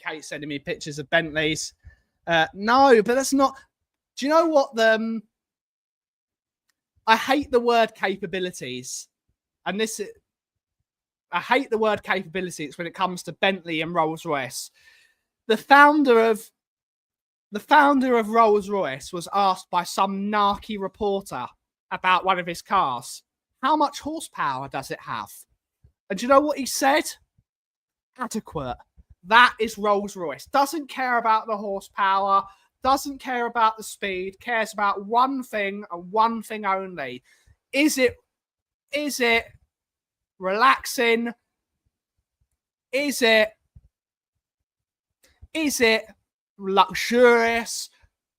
Kate's sending me pictures of Bentleys. No, but that's not... Do you know what the... I hate the word capabilities. And this... I hate the word capabilities when it comes to Bentley and Rolls-Royce. The founder of Rolls-Royce was asked by some narky reporter about one of his cars. How much horsepower does it have? And do you know what he said? Adequate. That is Rolls-Royce. Doesn't care about the horsepower, doesn't care about the speed, cares about one thing and one thing only. Is it relaxing? Is it luxurious?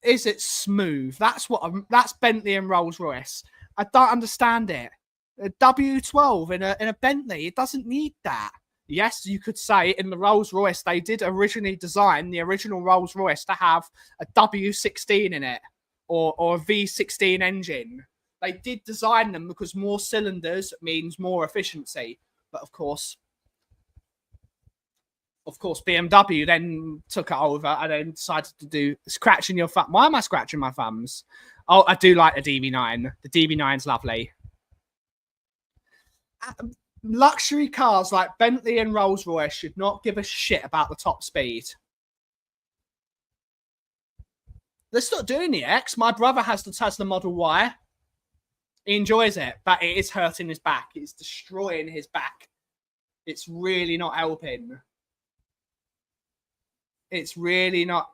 Is it smooth? That's Bentley and Rolls-Royce. I don't understand it. A W12 in a Bentley, it doesn't need that. Yes, you could say in the Rolls-Royce, they did originally design the original Rolls-Royce to have a W16 in it or a V16 engine. They did design them because more cylinders means more efficiency. But of course, BMW then took it over and then decided to do scratching your thumb. Why am I scratching my thumbs? Oh, I do like the DB9. The DB9's lovely. Luxury cars like Bentley and Rolls-Royce should not give a shit about the top speed. They're still doing the X. My brother has the Tesla Model Y. He enjoys it, but it is hurting his back. It's destroying his back. It's really not helping. It's really not.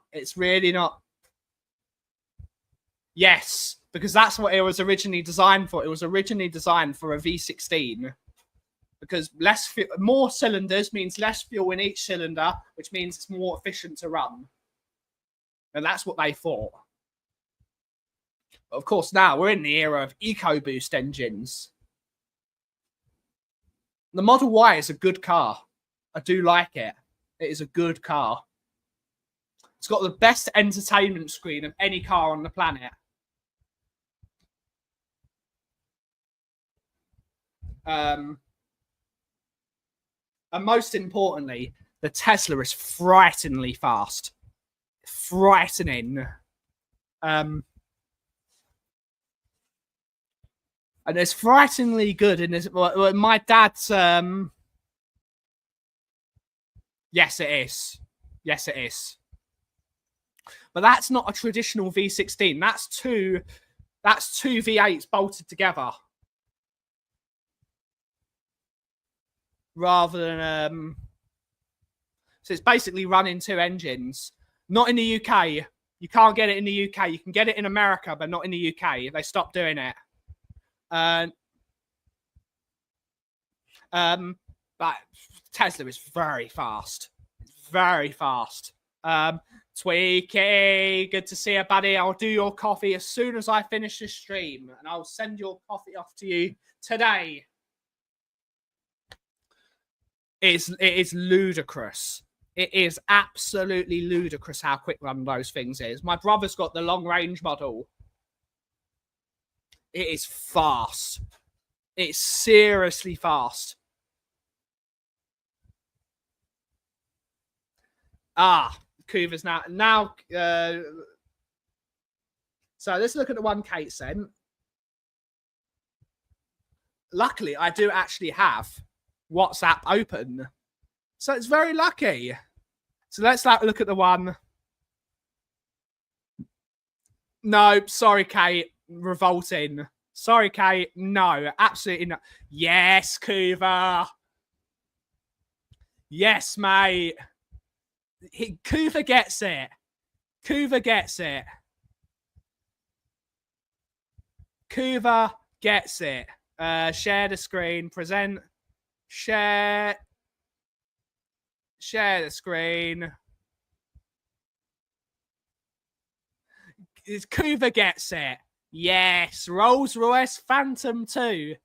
Yes, because that's what it was originally designed for. It was originally designed for a V16. Because more cylinders means less fuel in each cylinder, which means it's more efficient to run. And that's what they thought. But of course, now we're in the era of EcoBoost engines. The Model Y is a good car. I do like it. It is a good car. It's got the best entertainment screen of any car on the planet. And most importantly, the Tesla is frighteningly fast. Frightening. And it's frighteningly good. And my dad's... Yes, it is. Yes, it is. But that's not a traditional V16. That's two V8s bolted together. Rather than so it's basically running two engines. Not in the UK. You can't get it in the UK. You can get it in America, but not in the UK. They stopped doing it. But Tesla is very fast. Very fast. Tweaky, good to see you, buddy. I'll do your coffee as soon as I finish this stream, and I'll send your coffee off to you today. It is ludicrous. It is absolutely ludicrous how quick one of those things is. My brother's got the long range model. It is fast. It's seriously fast. Couvar's now. So let's look at the one Kate sent. Luckily, I do actually have WhatsApp open. So it's very lucky. So let's look at the one. No, sorry, Kate. Revolting. Sorry, Kate. No, absolutely not. Yes, Couvar. Yes, mate. Couvar gets it. Couvar gets it. Couvar gets it. Share the screen. Present. Share the screen. Couvar gets it. Yes. Rolls-Royce Phantom 2.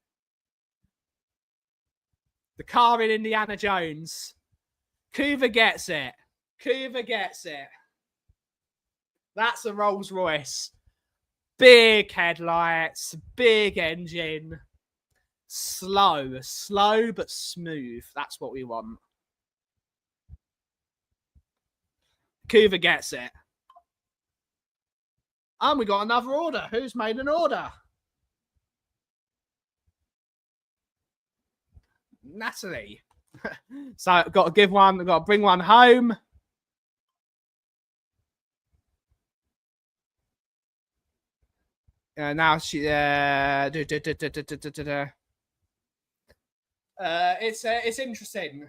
The car in Indiana Jones. Couvar gets it. Couvar gets it. That's a Rolls-Royce. Big headlights. Big engine. Slow but smooth. That's what we want. Couvar gets it. And we got another order. Who's made an order? Natalie. So I've got to give one. I've got to bring one home. Now she. It's interesting.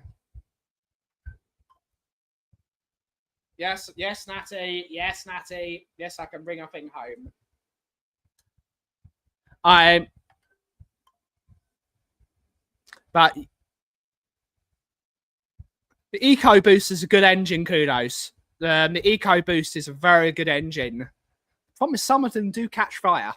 Yes, Natty. Yes, Natty. Yes, I can bring a thing home. But the EcoBoost is a good engine, kudos. The EcoBoost is a very good engine. Problem is, some of them do catch fire.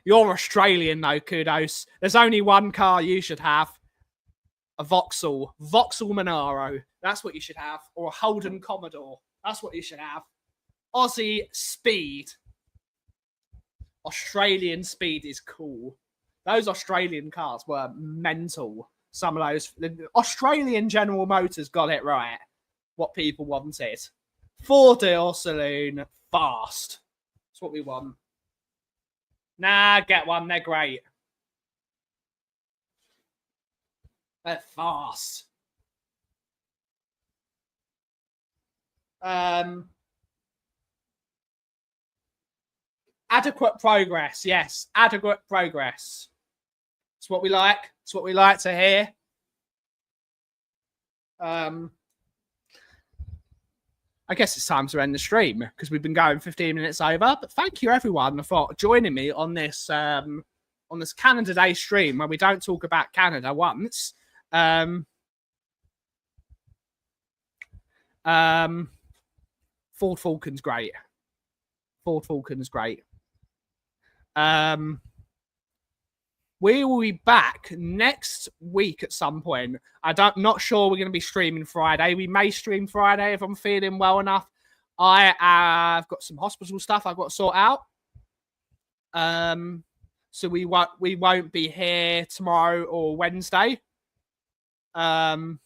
You're Australian, though, kudos. There's only one car you should have. A Vauxhall Monaro. That's what you should have. Or a Holden Commodore. That's what you should have. Aussie Speed. Australian Speed is cool. Those Australian cars were mental. Some of those. The Australian General Motors got it right. What people wanted. 4-door saloon. Fast. That's what we want. Nah, get one. They're great. They're fast. Adequate progress. Yes, adequate progress. It's what we like. It's what we like to hear. I guess it's time to end the stream because we've been going 15 minutes over. But thank you, everyone, for joining me on this Canada Day stream where we don't talk about Canada once. Ford Falcon's great. Ford Falcon's great. We will be back next week at some point. Not sure we're going to be streaming Friday. We may stream Friday if I'm feeling well enough. I have got some hospital stuff I've got to sort out. So we won't be here tomorrow or Wednesday. So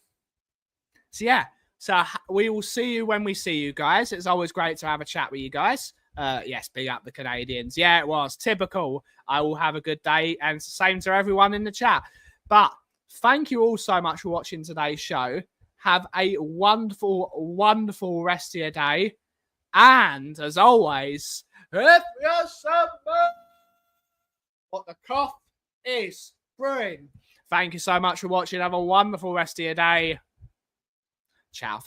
yeah. So we will see you when we see you guys. It's always great to have a chat with you guys. Yes, big up the Canadians. Yeah, it was typical. I will have a good day, and it's the same to everyone in the chat. But thank you all so much for watching today's show. Have a wonderful, wonderful rest of your day. And as always, if you're someone, what the cough is brewing. Thank you so much for watching. Have a wonderful rest of your day. Ciao.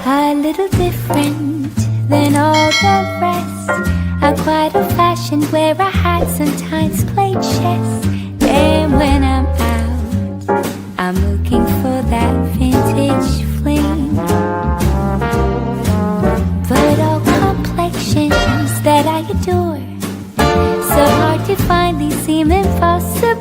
A little different than all the rest. I'm quite old-fashioned where I had sometimes played chess. And when I'm out, I'm looking for that vintage fling. But all complexion possible.